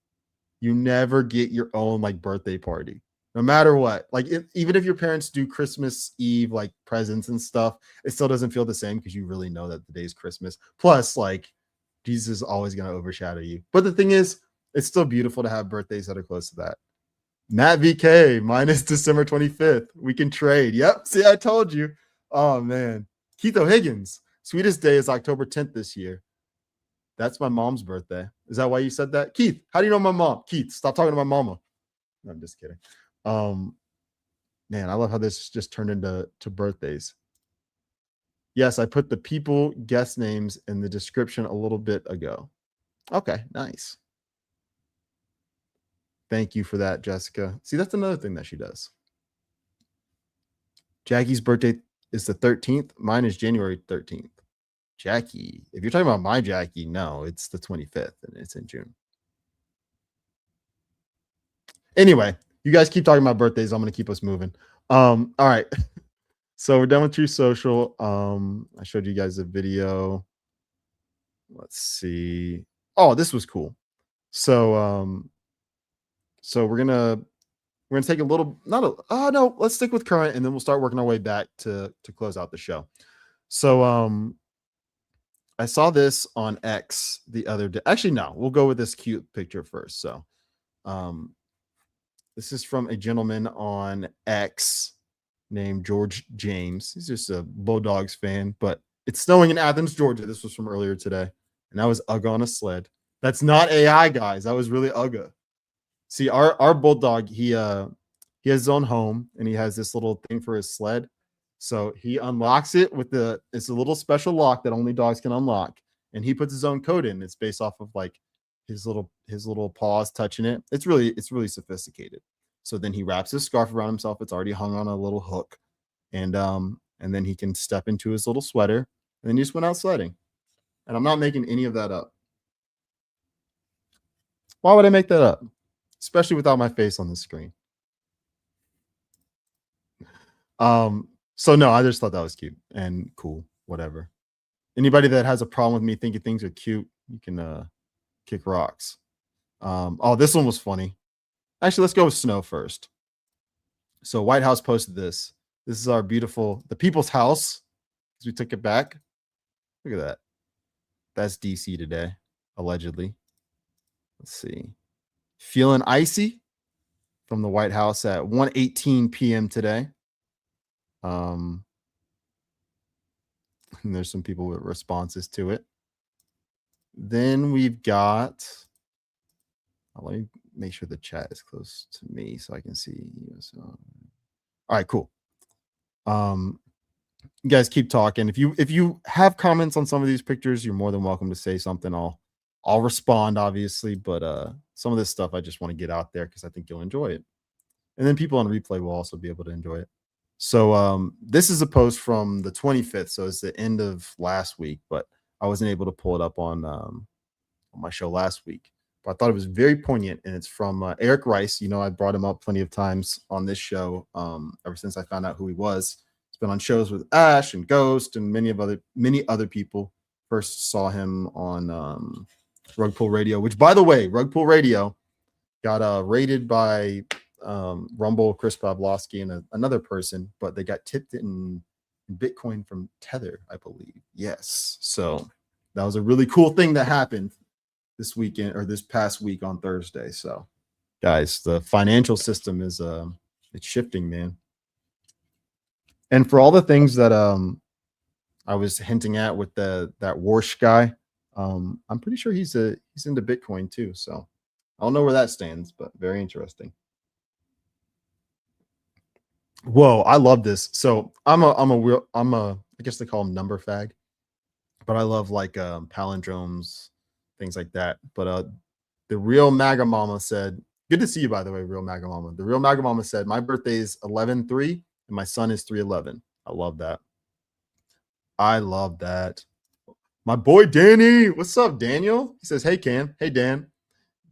you never get your own like birthday party. No matter what, like even if your parents do Christmas Eve, like presents and stuff, it still doesn't feel the same because you really know that the day's Christmas. Plus, like Jesus is always going to overshadow you. But the thing is, it's still beautiful to have birthdays that are close to that. Matt VK, mine is December 25th. We can trade. Yep. See, I told you. Oh man. Keith O'Higgins, sweetest day is October 10th this year. That's my mom's birthday. Is that why you said that? Keith, how do you know my mom? Keith, stop talking to my mama. No, I'm just kidding. Man, I love how this just turned into birthdays. Yes, I put the people guest names in the description a little bit ago. Okay, nice. Thank you for that, Jessica. See, that's another thing that she does. Jackie's birthday is the 13th. Mine is January 13th. Jackie, if you're talking about my Jackie, no, it's the 25th and it's in June. Anyway, you guys keep talking about birthdays. I'm going to keep us moving. All right. So we're done with True Social. I showed you guys a video. Let's see. Oh, this was cool. So we're gonna take a little, no, let's stick with current and then we'll start working our way back to close out the show. So I saw this on X the other day. Actually, no, we'll go with this cute picture first. So this is from a gentleman on X named George James. He's just a Bulldogs fan, but it's snowing in Athens, Georgia. This was from earlier today. And I was Ugg on a sled. That's not AI, guys. That was really Uga. See, our bulldog, he has his own home and he has this little thing for his sled. So he unlocks it with it's a little special lock that only dogs can unlock, and he puts his own code in. It's based off of like his little paws touching it. It's really sophisticated. So then he wraps his scarf around himself. It's already hung on a little hook, and then he can step into his little sweater, and then he just went out sledding. And I'm not making any of that up. Why would I make that up? Especially without my face on the screen. So no, I just thought that was cute and cool, whatever. Anybody that has a problem with me thinking things are cute, you can kick rocks. Oh, this one was funny. Actually, let's go with snow first. So White House posted this. This is our beautiful, the people's house, because we took it back. Look at that. That's DC today, allegedly. Let's see. Feeling icy from the White House at 1:18 p.m. today. And there's some people with responses to it. Then we've got, let me make sure the chat is close to me so I can see. All right, cool. You guys keep talking. If you have comments on some of these pictures, you're more than welcome to say something. I'll respond, obviously, but some of this stuff I just want to get out there because I think you'll enjoy it. And then people on replay will also be able to enjoy it. So this is a post from the 25th, so it's the end of last week, but I wasn't able to pull it up on my show last week. But I thought it was very poignant, and it's from Eric Rice. You know, I brought him up plenty of times on this show ever since I found out who he was. He's been on shows with Ash and Ghost and many other people. First saw him on Rug Pull Radio, which, by the way, Rug Pull Radio got rated by Rumble, Chris Pavlovsky, and another person, but they got tipped in Bitcoin from Tether, I believe. Yes. So that was a really cool thing that happened this weekend or this past week on Thursday. So guys, the financial system is it's shifting, man. And for all the things that I was hinting at with that Warsh guy, I'm pretty sure he's into Bitcoin too. So I don't know where that stands, but very interesting. Whoa, I love this. So I'm a I guess they call them number fag, but I love like palindromes, things like that. But the real MAGA Mama said, good to see you, by the way, real MAGA Mama. The real MAGA Mama said, my birthday is 11/3 and my son is 3/11. I love that. I love that. My boy Danny, what's up, Daniel? He says, hey Cam, hey Dan.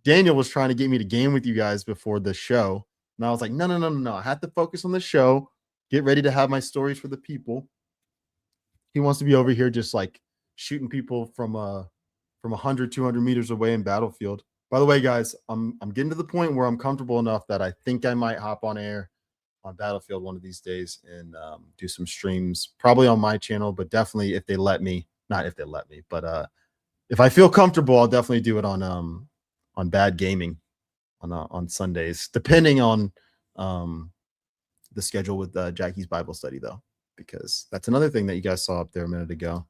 Daniel was trying to get me to game with you guys before the show. And I was like, no. I have to focus on the show. Get ready to have my stories for the people. He wants to be over here just like shooting people from 100, 200 meters away in Battlefield. By the way, guys, I'm getting to the point where I'm comfortable enough that I think I might hop on air on Battlefield one of these days and do some streams, probably on my channel, but definitely if they let me. Not if they let me, but if I feel comfortable, I'll definitely do it on Bad Gaming on Sundays, depending on the schedule with Jackie's Bible study, though, because that's another thing that you guys saw up there a minute ago.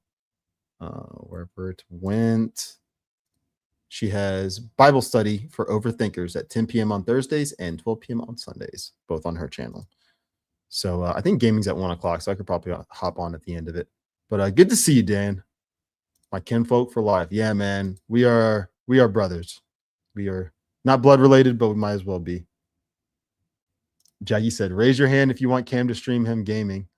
Wherever it went, she has Bible study for overthinkers at 10 p.m. on Thursdays and 12 p.m. on Sundays, both on her channel. So I think gaming's at 1 o'clock, so I could probably hop on at the end of it. But good to see you, Dan. My kinfolk for life. Yeah, man. We are brothers. We are not blood related, but we might as well be. Jackie said, raise your hand if you want Cam to stream him gaming.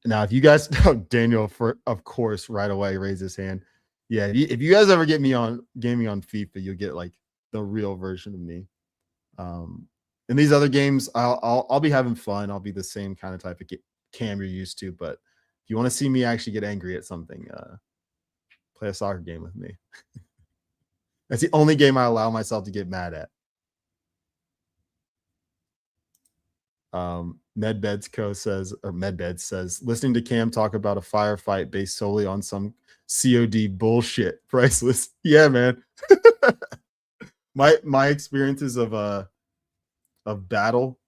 Now, if you guys, Daniel, of course, right away, raise his hand. Yeah, if you guys ever get me on gaming on FIFA, you'll get like the real version of me. In these other games, I'll be having fun. I'll be the same kind of type of Cam you're used to, but if you want to see me actually get angry at something, play a soccer game with me. That's the only game I allow myself to get mad at. Medbeds says, listening to Cam talk about a firefight based solely on some COD bullshit. Priceless. Yeah, man. my experiences of battle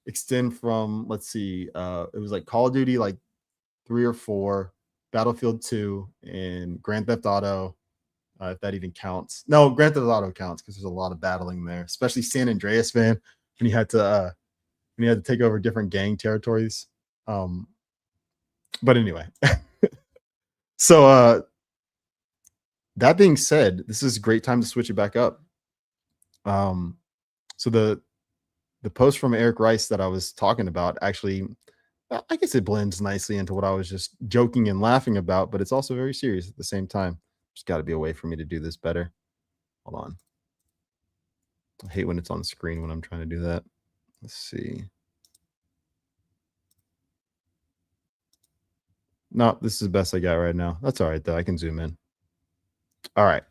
extend from, let's see, it was like Call of Duty, like 3 or 4, Battlefield 2, and Grand Theft Auto, if that even counts. No, Grand Theft Auto counts because there's a lot of battling there, especially San Andreas, man, when you had to take over different gang territories. But anyway, so that being said, this is a great time to switch it back up. So the post from Eric Rice that I was talking about, actually, I guess it blends nicely into what I was just joking and laughing about, but it's also very serious at the same time. There's got to be a way for me to do this better. Hold on. I hate when it's on the screen when I'm trying to do that. Let's see. No, this is the best I got right now. That's all right, though. I can zoom in. All right.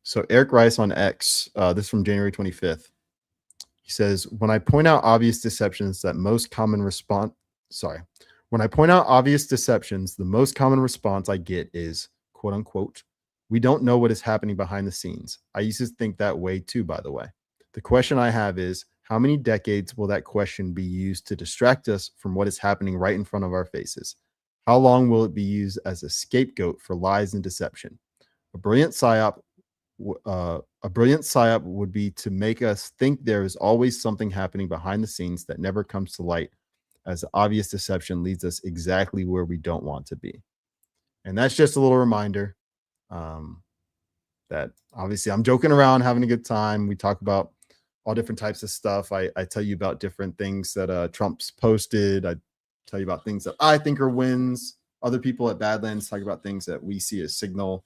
So Eric Rice on X, this is from January 25th. He says, when I point out obvious deceptions, the most common response I get is, quote unquote, we don't know what is happening behind the scenes. I used to think that way too, by the way. The question I have is, how many decades will that question be used to distract us from what is happening right in front of our faces? How long will it be used as a scapegoat for lies and deception? A brilliant psyop would be to make us think there is always something happening behind the scenes that never comes to light, as obvious deception leads us exactly where we don't want to be. And that's just a little reminder that obviously I'm joking around, having a good time. We talk about all different types of stuff. I tell you about different things that Trump's posted. I tell you about things that I think are wins. Other people at Badlands talk about things that we see as signal.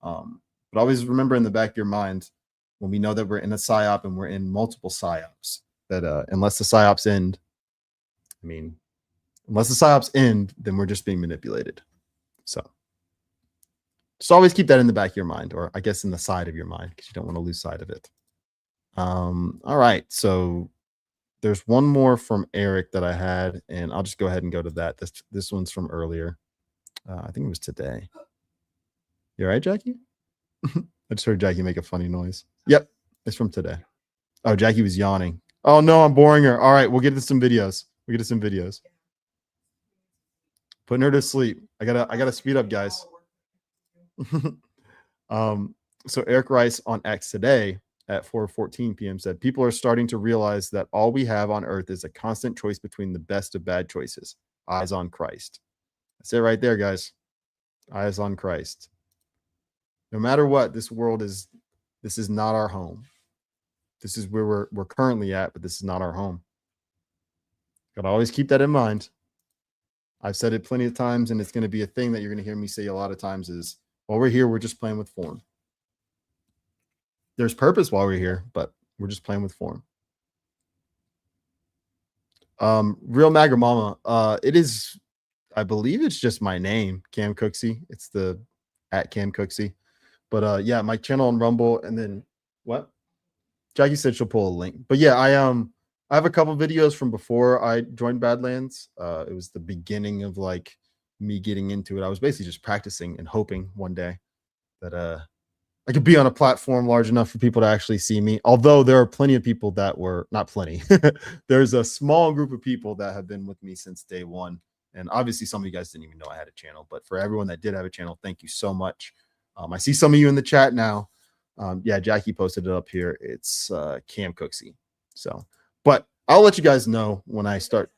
But always remember in the back of your mind, when we know that we're in a psyop and we're in multiple psyops, that unless the psyops end, then we're just being manipulated. So just always keep that in the back of your mind, or I guess in the side of your mind, because you don't want to lose sight of it. All right. So there's one more from Eric that I had, and I'll just go ahead and go to that. This one's from earlier. I think it was today. You all right, Jackie? I just heard Jackie make a funny noise. Yep, it's from today. Oh, Jackie was yawning. Oh no, I'm boring her. All right, we'll get to some videos. Putting her to sleep. I gotta speed up, guys. So Eric Rice on X today at 4:14 p.m. said, people are starting to realize that all we have on earth is a constant choice between the best of bad choices. Eyes on Christ. That's it right there, guys. Eyes on Christ. No matter what, this is not our home. This is where we're currently at, but this is not our home. Gotta always keep that in mind. I've said it plenty of times, and it's going to be a thing that you're going to hear me say a lot of times is, while we're here, we're just playing with form. There's purpose while we're here, but we're just playing with form. Real Magger Mama, it is, I believe it's just my name, Cam Cooksey. It's the @Cam Cooksey. But yeah, my channel on Rumble, and then what? Jackie said she'll pull a link. But yeah, I have a couple videos from before I joined Badlands. It was the beginning of like me getting into it. I was basically just practicing and hoping one day that I could be on a platform large enough for people to actually see me. Although there are plenty of people that were not plenty. There's a small group of people that have been with me since day one. And obviously some of you guys didn't even know I had a channel, but for everyone that did have a channel, thank you so much. I see some of you in the chat now. Yeah, Jackie posted it up here. It's Cam Cooksey. So, but I'll let you guys know when I start.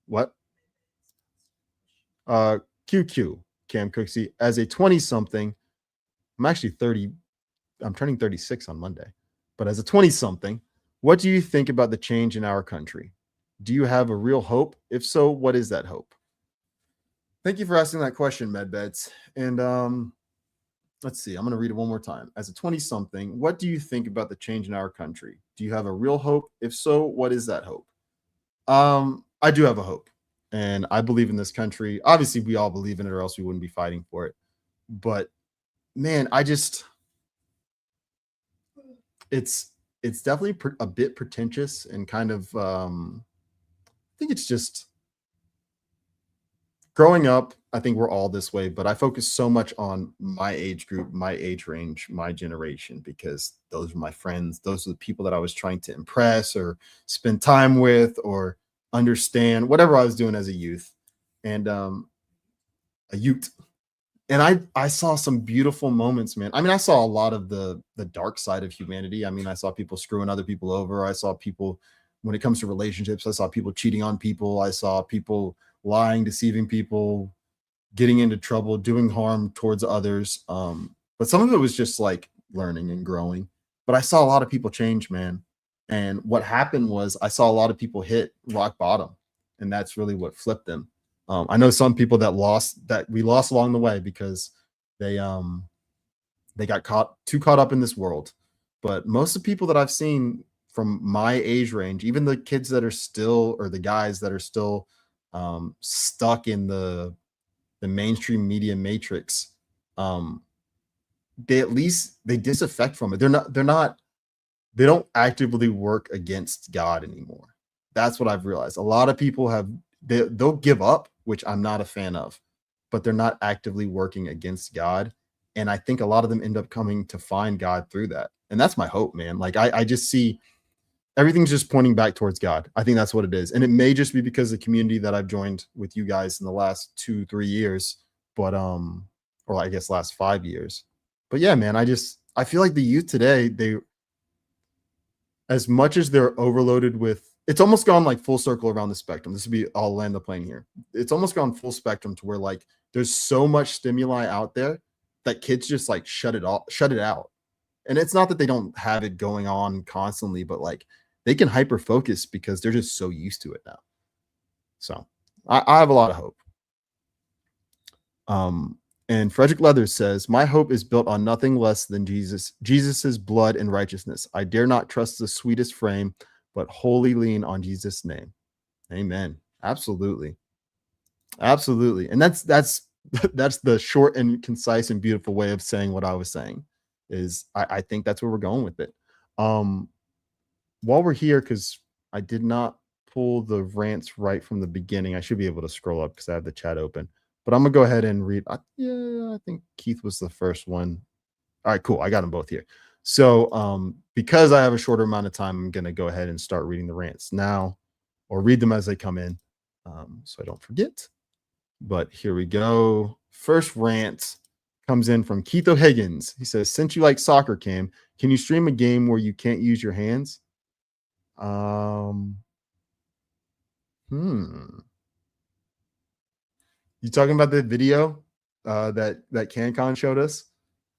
What? QQ, Cam Cooksey. As a 20-something, I'm actually 30. I'm turning 36 on Monday. But as a 20-something, what do you think about the change in our country? Do you have a real hope? If so, what is that hope? Thank you for asking that question, MedBeds. And let's see. I'm going to read it one more time. As a 20-something, what do you think about the change in our country? Do you have a real hope? If so, what is that hope? I do have a hope, and I believe in this country. Obviously, we all believe in it, or else we wouldn't be fighting for it. But man, it's definitely a bit pretentious and kind of I think it's just growing up. I think we're all this way, but I focus so much on my age group, my age range, my generation, because those are my friends. Those are the people that I was trying to impress or spend time with or understand, whatever I was doing as a youth and a youth. And I saw some beautiful moments, man. I mean, I saw a lot of the dark side of humanity. I mean, I saw people screwing other people over. I saw people, when it comes to relationships, I saw people cheating on people. I saw people lying, deceiving people, getting into trouble, doing harm towards others. But some of it was just like learning and growing. But I saw a lot of people change, man. And what happened was I saw a lot of people hit rock bottom, and that's really what flipped them. I know some people that we lost along the way because they got too caught up in this world. But most of the people that I've seen from my age range, even the kids that are still, or the guys that are still stuck in the mainstream media matrix, they disaffect from it. They don't actively work against God anymore. That's what I've realized. A lot of people they'll give up, which I'm not a fan of, but they're not actively working against God. And I think a lot of them end up coming to find God through that. And that's my hope, man. Like I just see everything's just pointing back towards God. I think that's what it is. And it may just be because the community that I've joined with you guys in the last 2-3 years, but or I guess last 5 years. But yeah, man, I feel like the youth today, as much as they're overloaded with, it's almost gone like full circle around the spectrum. I'll land the plane here. It's almost gone full spectrum to where like there's so much stimuli out there that kids just like shut it out. And it's not that they don't have it going on constantly, but like they can hyper focus because they're just so used to it now. So I have a lot of hope. And Frederick Leathers says, my hope is built on nothing less than Jesus's blood and righteousness. I dare not trust the sweetest frame, but wholly lean on Jesus' name. Amen. Absolutely. Absolutely. And that's the short and concise and beautiful way of saying what I was saying. Is I think that's where we're going with it. While we're here, because I did not pull the rants right from the beginning, I should be able to scroll up because I have the chat open. But I'm gonna go ahead and read. I think Keith was the first one. All right, cool. I got them both here. So because I have a shorter amount of time, I'm gonna go ahead and start reading the rants now, or read them as they come in, so I don't forget. But here we go. First rant comes in from Keith O'Higgins. He says, since you like soccer, Cam, can you stream a game where you can't use your hands? You talking about the video that CanCon showed us?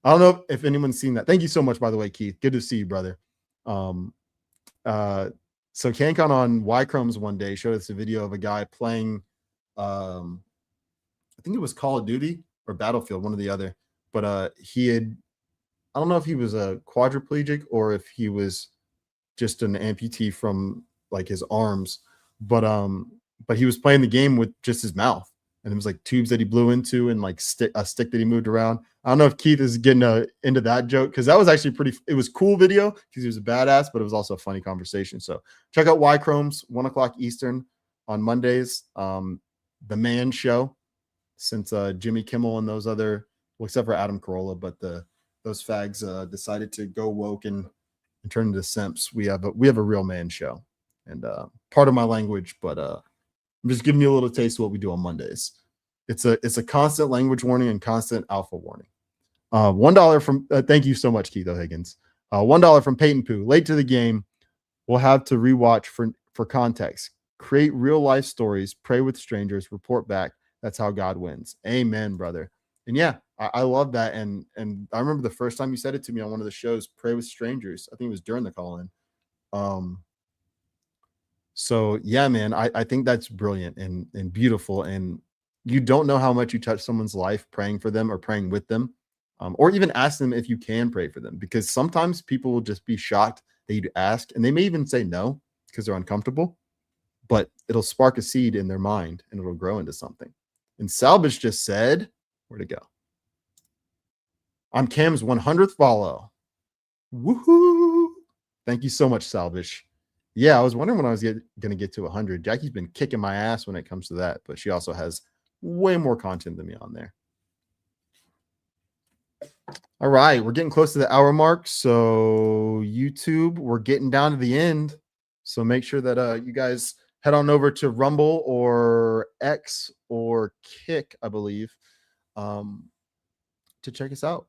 I don't know if anyone's seen that. Thank you so much, by the way, Keith. Good to see you, brother. So CanCon on Y-Chromes one day showed us a video of a guy playing, I think it was Call of Duty or Battlefield, one or the other. But I don't know if he was a quadriplegic or if he was just an amputee from like his arms. But he was playing the game with just his mouth. And it was like tubes that he blew into and like a stick that he moved around. I don't know if Keith is getting into that joke, because that was actually it was cool video because he was a badass, but it was also a funny conversation. So check out Y-Chromes, 1:00 Eastern on Mondays. The Man Show, since Jimmy Kimmel and those other, well, except for Adam Carolla, but those fags decided to go woke and turn into simps. We have a real man show, and part of my language, but I'm just giving you a little taste of what we do on Mondays. It's a constant language warning and constant alpha warning. $1 from thank you so much, Keith O'Higgins. $1 from Peyton Pooh. Late to the game. We'll have to rewatch for context. Create real life stories. Pray with strangers. Report back. That's how God wins. Amen, brother. And yeah, I love that. And I remember the first time you said it to me on one of the shows. Pray with strangers. I think it was during the call-in. So yeah, man, I think that's brilliant and beautiful. And you don't know how much you touch someone's life praying for them or praying with them, or even ask them if you can pray for them, because sometimes people will just be shocked that you'd ask, and they may even say no because they're uncomfortable, but it'll spark a seed in their mind and it'll grow into something. And Salvage just said, where'd it go? I'm Cam's 100th follow. Woohoo! Thank you so much, Salvage. Yeah, I was wondering when I was going to get to 100. Jackie's been kicking my ass when it comes to that, but she also has way more content than me on there. All right, we're getting close to the hour mark. So YouTube, we're getting down to the end. So make sure that you guys head on over to Rumble or X or Kick, I believe. to check us out.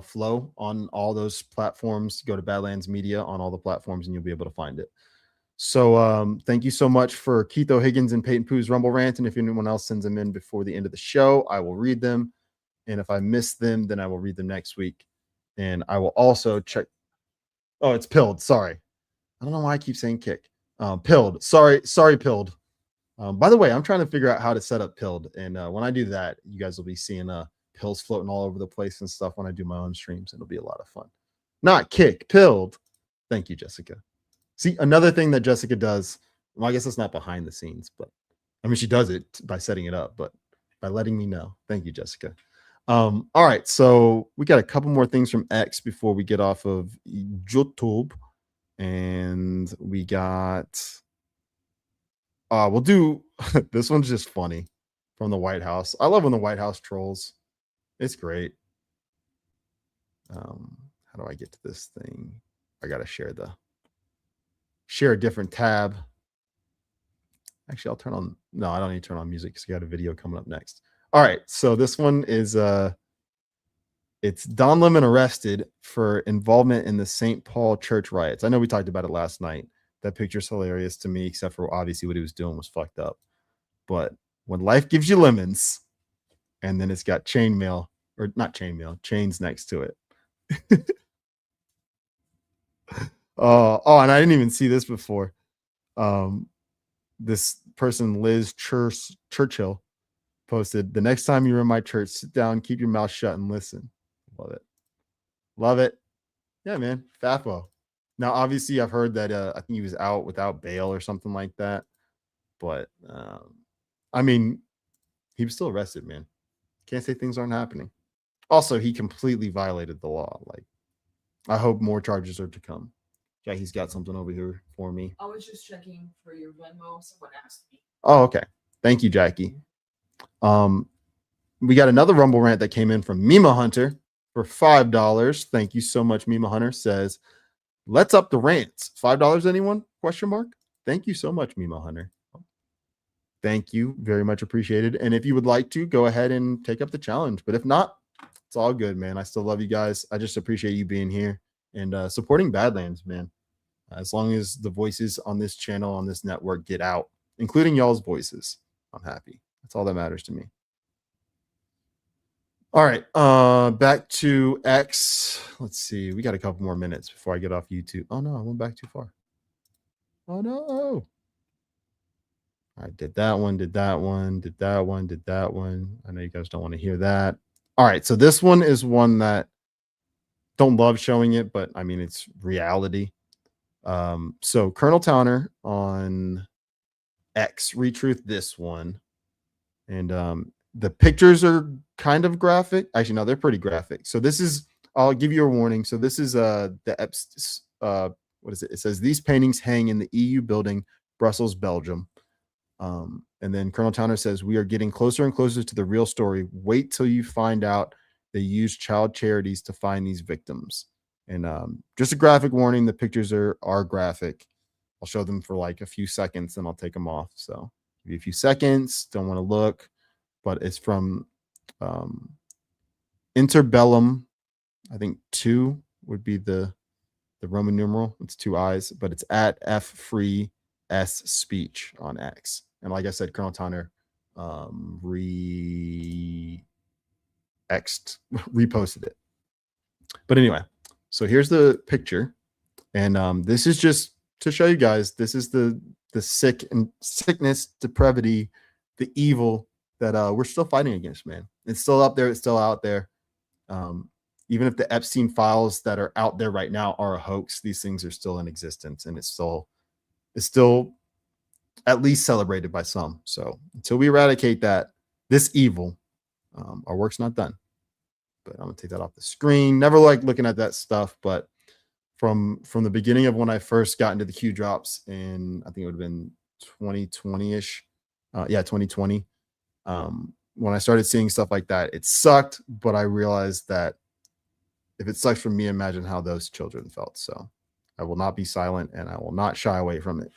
Flow on all those platforms. Go to Badlands Media on all the platforms and you'll be able to find it. So thank you so much for Keith O'Higgins and Peyton Pooh's Rumble Rant. And if anyone else sends them in before the end of the show, I will read them. And if I miss them, then I will read them next week. And I will also check. Oh, it's Pilled. Sorry. I don't know why I keep saying kick. Pilled. Sorry, Pilled. By the way, I'm trying to figure out how to set up Pilled. And when I do that, you guys will be seeing pills floating all over the place and stuff when I do my own streams. It'll be a lot of fun. Not kick, Pilled. Thank you, Jessica. See, another thing that Jessica does, well, I guess it's not behind the scenes, but I mean, she does it by setting it up, but by letting me know. Thank you, Jessica. All right, so we got a couple more things from X before we get off of YouTube. And we got, we'll do, this one's just funny from the White House. I love when the White House trolls. It's great. How do I get to this thing? I got to share a different tab. Actually, I'll turn on, no, I don't need to turn on music because we got a video coming up next. All right, so this one is, it's Don Lemon arrested for involvement in the St. Paul church riots. I know we talked about it last night. That picture's hilarious to me, except for obviously what he was doing was fucked up. But when life gives you lemons, and then it's got chainmail, or not chainmail, chains next to it. Oh, and I didn't even see this before. This person, Liz Churchill, posted, "The next time you're in my church, sit down, keep your mouth shut, and listen." Love it. Love it. Yeah, man. Fafo. Now, obviously, I've heard that I think he was out without bail or something like that. But, I mean, he was still arrested, man. Can't say things aren't happening. Also, he completely violated the law. Like, I hope more charges are to come. Yeah, he's got something over here for me. I was just checking for your Venmo. Someone asked me. Oh, okay. Thank you, Jackie. We got another Rumble rant that came in from Mima Hunter for $5. Thank you so much, Mima Hunter. Says, "Let's up the rants. $5, anyone? Question mark. Thank you so much, Mima Hunter. Thank you. Very much appreciated. And if you would like to, go ahead and take up the challenge. But if not, it's all good, man. I still love you guys. I just appreciate you being here and supporting Badlands, man. As long as the voices on this channel, on this network get out, including y'all's voices, I'm happy. That's all that matters to me. All right, back to X. Let's see. We got a couple more minutes before I get off YouTube. Oh, no, I went back too far. Oh, no. I did that one, did that one, did that one, did that one. I know you guys don't want to hear that. All right, so this one is one that don't love showing it, but I mean, it's reality. So Colonel Towner on X retruth this one. And the pictures are kind of graphic. Actually, no, they're pretty graphic. So this is, I'll give you a warning. So this is what is it? It says these paintings hang in the EU building, Brussels, Belgium. And then Colonel Towner says, "We are getting closer and closer to the real story. Wait till you find out they use child charities to find these victims." And just a graphic warning, the pictures are graphic. I'll show them for like a few seconds and I'll take them off. So give you a few seconds, don't want to look, but it's from Interbellum. I think 2 would be the Roman numeral. It's 2 eyes, but it's at F Free S Speech on X. And like I said, Colonel Towner reposted it. But anyway, so here's the picture, and this is just to show you guys. This is the sickness, depravity, the evil that we're still fighting against, man. It's still up there. It's still out there. Even if the Epstein files that are out there right now are a hoax, these things are still in existence, and it's still at least celebrated by some. So until we eradicate this evil, our work's not done. But I'm gonna take that off the screen. Never like looking at that stuff, but from the beginning of when I first got into the Q drops in, I think it would have been 2020-ish. 2020. When I started seeing stuff like that, it sucked, but I realized that if it sucks for me, imagine how those children felt. So I will not be silent and I will not shy away from it.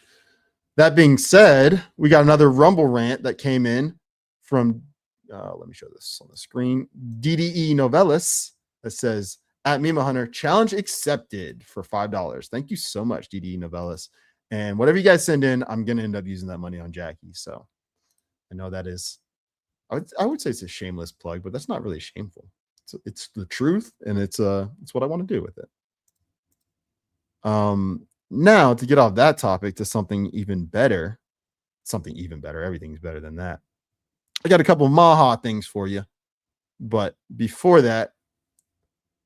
That being said, we got another Rumble rant that came in from let me show this on the screen. DDE Novellis that says, at Mima Hunter, challenge accepted for $5. Thank you so much, DDE Novellis. And whatever you guys send in, I'm going to end up using that money on Jackie. So I know that is, I would say it's a shameless plug, but that's not really shameful. It's the truth, and it's what I want to do with it. Now to get off that topic to something even better. Everything's better than that. I got a couple of Maha things for you, but before that,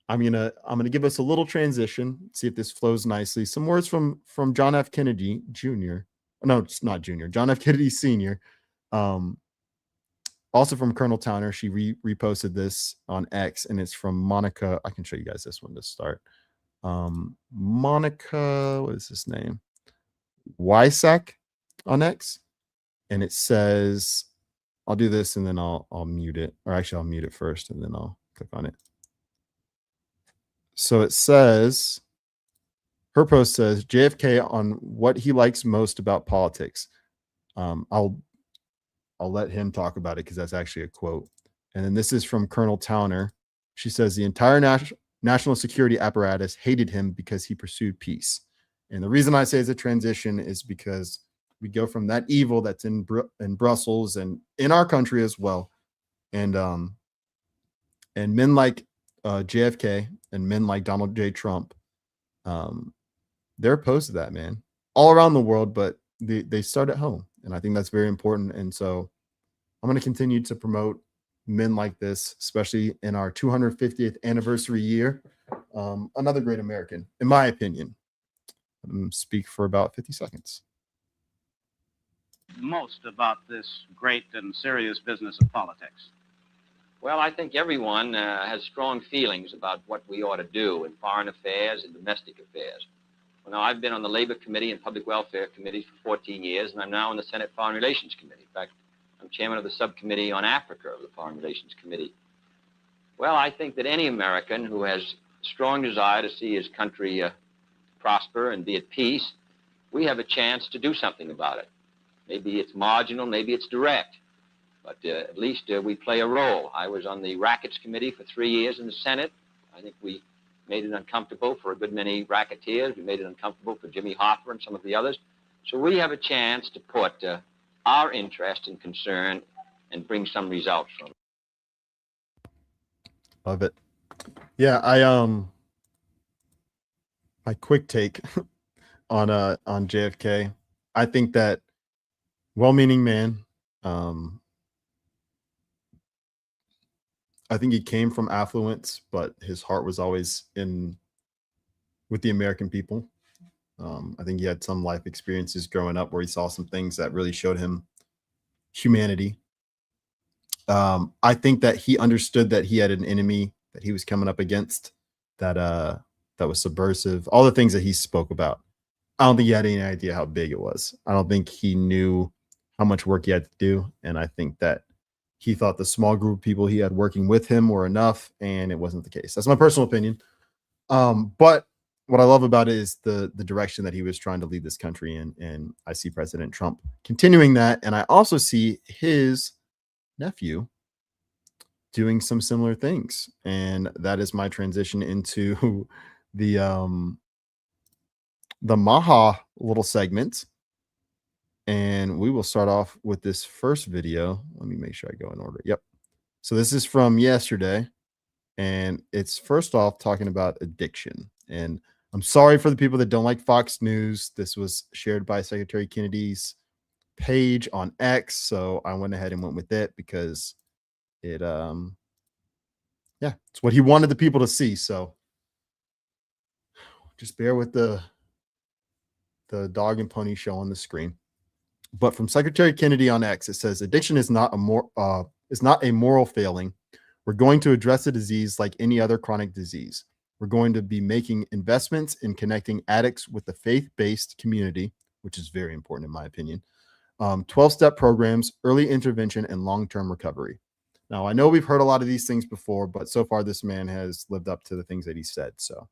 I'm gonna give us a little transition, see if this flows nicely. Some words from John F. Kennedy Jr. No, it's not Jr. John F. Kennedy Sr. Also from Colonel Towner. She reposted this on X, and it's from Monica. I can show you guys this one to start. Monica, what is his name? Wysack on X, and it says, I'll do this and then I'll mute it, or actually I'll mute it first and then I'll click on it. So it says, her post says, JFK on what he likes most about politics. I'll let him talk about it because that's actually a quote. And then this is from Colonel Towner. She says, the entire national security apparatus hated him because he pursued peace. And the reason I say it's a transition is because we go from that evil that's in Brussels and in our country as well. And men like JFK and men like Donald J. Trump, they're opposed to that, man, all around the world, but they start at home. And I think that's very important. And so I'm going to continue to promote men like this, especially in our 250th anniversary year. Another great American, in my opinion. Speak for about 50 seconds. Most about this great and serious business of politics? Well, I think everyone has strong feelings about what we ought to do in foreign affairs and domestic affairs. Well, now, I've been on the Labor Committee and Public Welfare Committee for 14 years, and I'm now on the Senate Foreign Relations Committee. In fact, I'm chairman of the subcommittee on Africa of the Foreign Relations Committee. Well, I think that any American who has a strong desire to see his country prosper and be at peace, we have a chance to do something about it. Maybe it's marginal, maybe it's direct, but at least we play a role. I was on the Rackets Committee for 3 years in the Senate. I think we made it uncomfortable for a good many racketeers. We made it uncomfortable for Jimmy Hoffa and some of the others. So we have a chance to put our interest and concern and bring some results from it. Love it. Yeah, my quick take on JFK. I think that well-meaning man. I think he came from affluence, but his heart was always with the American people. I think he had some life experiences growing up where he saw some things that really showed him humanity. I think that he understood that he had an enemy that he was coming up against that was subversive. All the things that he spoke about. I don't think he had any idea how big it was. I don't think he knew how much work he had to do. And I think that he thought the small group of people he had working with him were enough, and it wasn't the case. That's my personal opinion. But what I love about it is the direction that he was trying to lead this country in. And I see President Trump continuing that. And I also see his nephew doing some similar things. And that is my transition into the Maha little segment. And we will start off with this first video. Let me make sure I go in order. Yep. So this is from yesterday. And it's first off talking about addiction. And I'm sorry for the people that don't like Fox News. This was shared by Secretary Kennedy's page on X. So I went ahead and went with it because it, yeah, it's what he wanted the people to see. So just bear with the dog and pony show on the screen. But from Secretary Kennedy on X, it says, addiction is not a moral failing. We're going to address the disease like any other chronic disease. We're going to be making investments in connecting addicts with the faith-based community, which is very important in my opinion. 12-step programs, early intervention, and long-term recovery. Now, I know we've heard a lot of these things before, but so far this man has lived up to the things that he said. So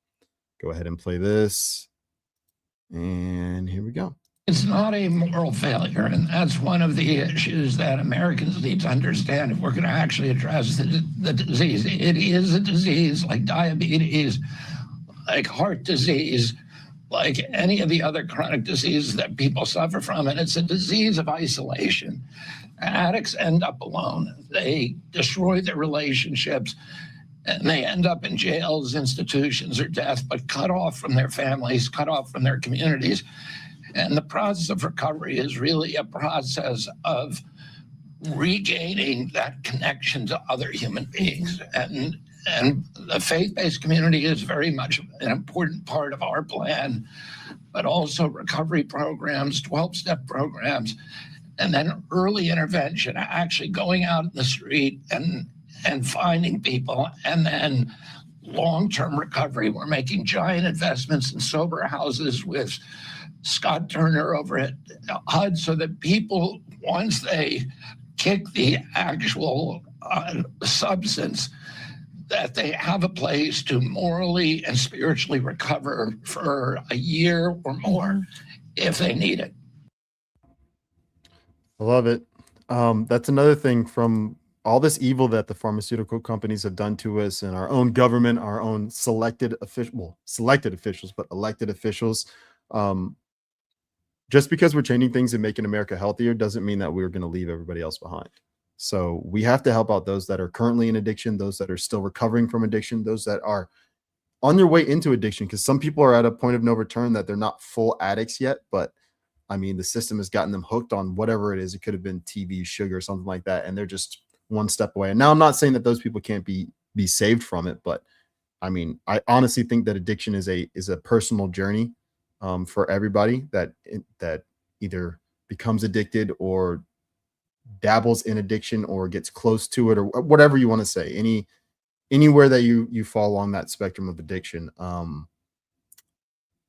go ahead and play this. And here we go. It's not a moral failure, and that's one of the issues that Americans need to understand if we're going to actually address the disease. It is a disease like diabetes, like heart disease, like any of the other chronic diseases that people suffer from, and it's a disease of isolation. Addicts end up alone. They destroy their relationships, and they end up in jails, institutions, or death, but cut off from their families, cut off from their communities. And the process of recovery is really a process of regaining that connection to other human beings. And the faith-based community is very much an important part of our plan, but also recovery programs, 12-step programs, and then early intervention, actually going out in the street and finding people, and then long-term recovery. We're making giant investments in sober houses with Scott Turner over at HUD, so that people, once they kick the actual substance, that they have a place to morally and spiritually recover for a year or more if they need it. I love it. That's another thing from all this evil that the pharmaceutical companies have done to us, and our own government, our own selected officials, but elected officials. Just because we're changing things and making America healthier doesn't mean that we're going to leave everybody else behind. So we have to help out those that are currently in addiction, those that are still recovering from addiction, those that are on their way into addiction, because some people are at a point of no return that they're not full addicts yet, but I mean, the system has gotten them hooked on whatever it is. It could have been TV, sugar, something like that, and they're just one step away. And now I'm not saying that those people can't be saved from it, but I mean, I honestly think that addiction is a personal journey for everybody that either becomes addicted or dabbles in addiction or gets close to it, or whatever you want to say. Anywhere that you fall along that spectrum of addiction.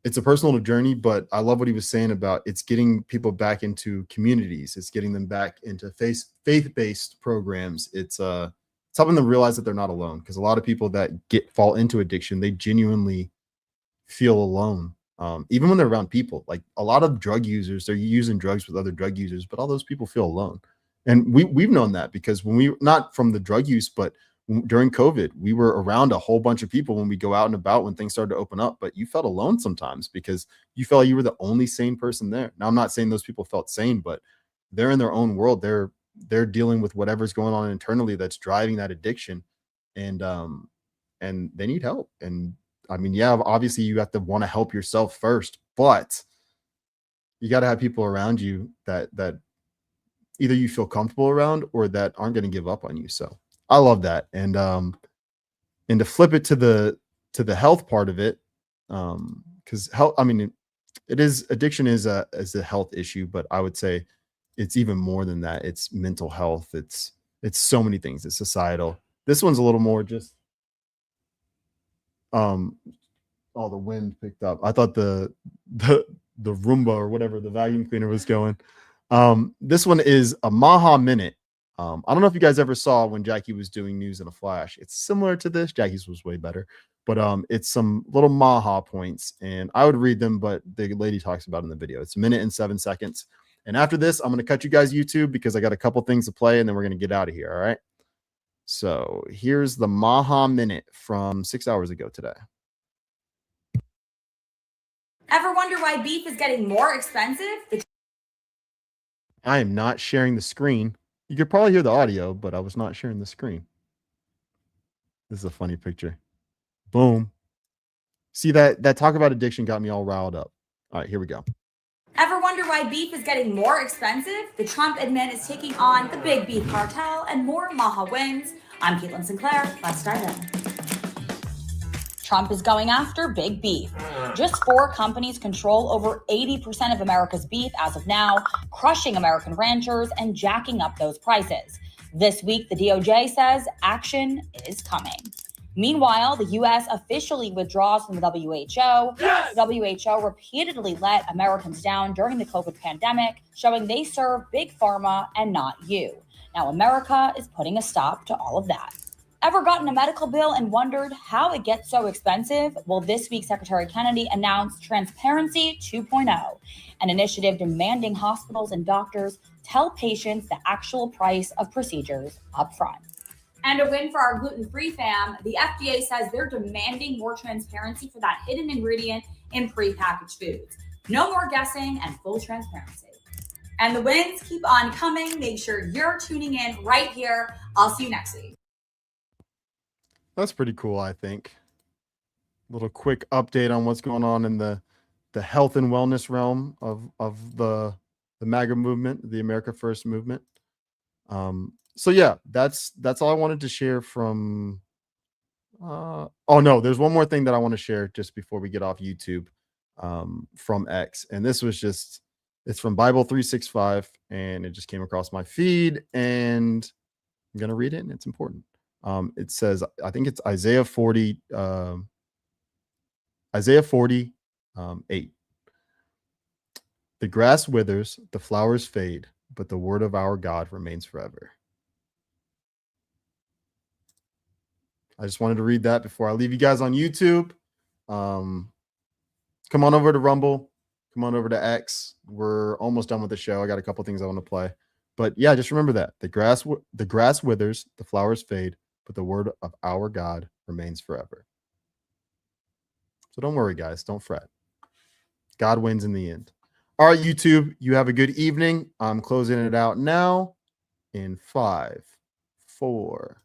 It's a personal journey, but I love what he was saying about it's getting people back into communities. It's getting them back into faith-based programs. It's helping them realize that they're not alone, because a lot of people that fall into addiction, they genuinely feel alone. Even when they're around people, like a lot of drug users, they're using drugs with other drug users, but all those people feel alone. And we've known that, because when we, not from the drug use, but during COVID, we were around a whole bunch of people when we go out and about, when things started to open up, but you felt alone sometimes because you felt like you were the only sane person there. Now, I'm not saying those people felt sane, but they're in their own world. They're dealing with whatever's going on internally that's driving that addiction, and they need help. And I mean, yeah, obviously you have to want to help yourself first, but you got to have people around you that either you feel comfortable around or that aren't going to give up on you. So I love that. And to flip it to the health part of it, because health, I mean, addiction is a health issue, but I would say it's even more than that. It's mental health. It's so many things. It's societal. This one's a little more just, the wind picked up. I thought the Roomba or whatever, the vacuum cleaner was going. This one is a Maha Minute. I don't know if you guys ever saw when Jackie was doing News in a Flash. It's similar to this. Jackie's was way better, but it's some little Maha points, and I would read them, but the lady talks about it in the video. It's 1 minute and 7 seconds. And after this, I'm going to cut you guys YouTube because I got a couple things to play, and then we're going to get out of here. All right. So here's the Maha Minute from 6 hours ago today. Ever wonder why beef is getting more expensive? I am not sharing the screen. You could probably hear the audio, but I was not sharing the screen. This is a funny picture. Boom. See, that talk about addiction got me all riled up. All right, here we go. Ever wonder why beef is getting more expensive? The Trump admin is taking on the big beef cartel, and more Maha wins. I'm Caitlin Sinclair. Let's dive in. Trump is going after big beef. Just 4 companies control over 80% of America's beef as of now, crushing American ranchers and jacking up those prices. This week, the DOJ says action is coming. Meanwhile, the U.S. officially withdraws from the WHO. Yes! The WHO repeatedly let Americans down during the COVID pandemic, showing they serve big pharma and not you. Now, America is putting a stop to all of that. Ever gotten a medical bill and wondered how it gets so expensive? Well, this week, Secretary Kennedy announced Transparency 2.0, an initiative demanding hospitals and doctors tell patients the actual price of procedures up front. And a win for our gluten-free fam, the FDA says they're demanding more transparency for that hidden ingredient in prepackaged foods. No more guessing and full transparency. And the wins keep on coming. Make sure you're tuning in right here. I'll see you next week. That's pretty cool, I think. Little quick update on what's going on in the health and wellness realm of the MAGA movement, the America First movement. So yeah, that's all I wanted to share from. Oh no, there's one more thing that I want to share just before we get off YouTube, from X, and this was just, it's from Bible 365, and it just came across my feed, and I'm gonna read it, and it's important. It says, I think it's Isaiah 40, 8. The grass withers, the flowers fade, but the word of our God remains forever. I just wanted to read that before I leave you guys on YouTube. Come on over to Rumble. Come on over to X. We're almost done with the show. I got a couple things I want to play. But yeah, just remember that. The grass withers, the flowers fade, but the word of our God remains forever. So don't worry, guys. Don't fret. God wins in the end. All right, YouTube, you have a good evening. I'm closing it out now in 5, 4,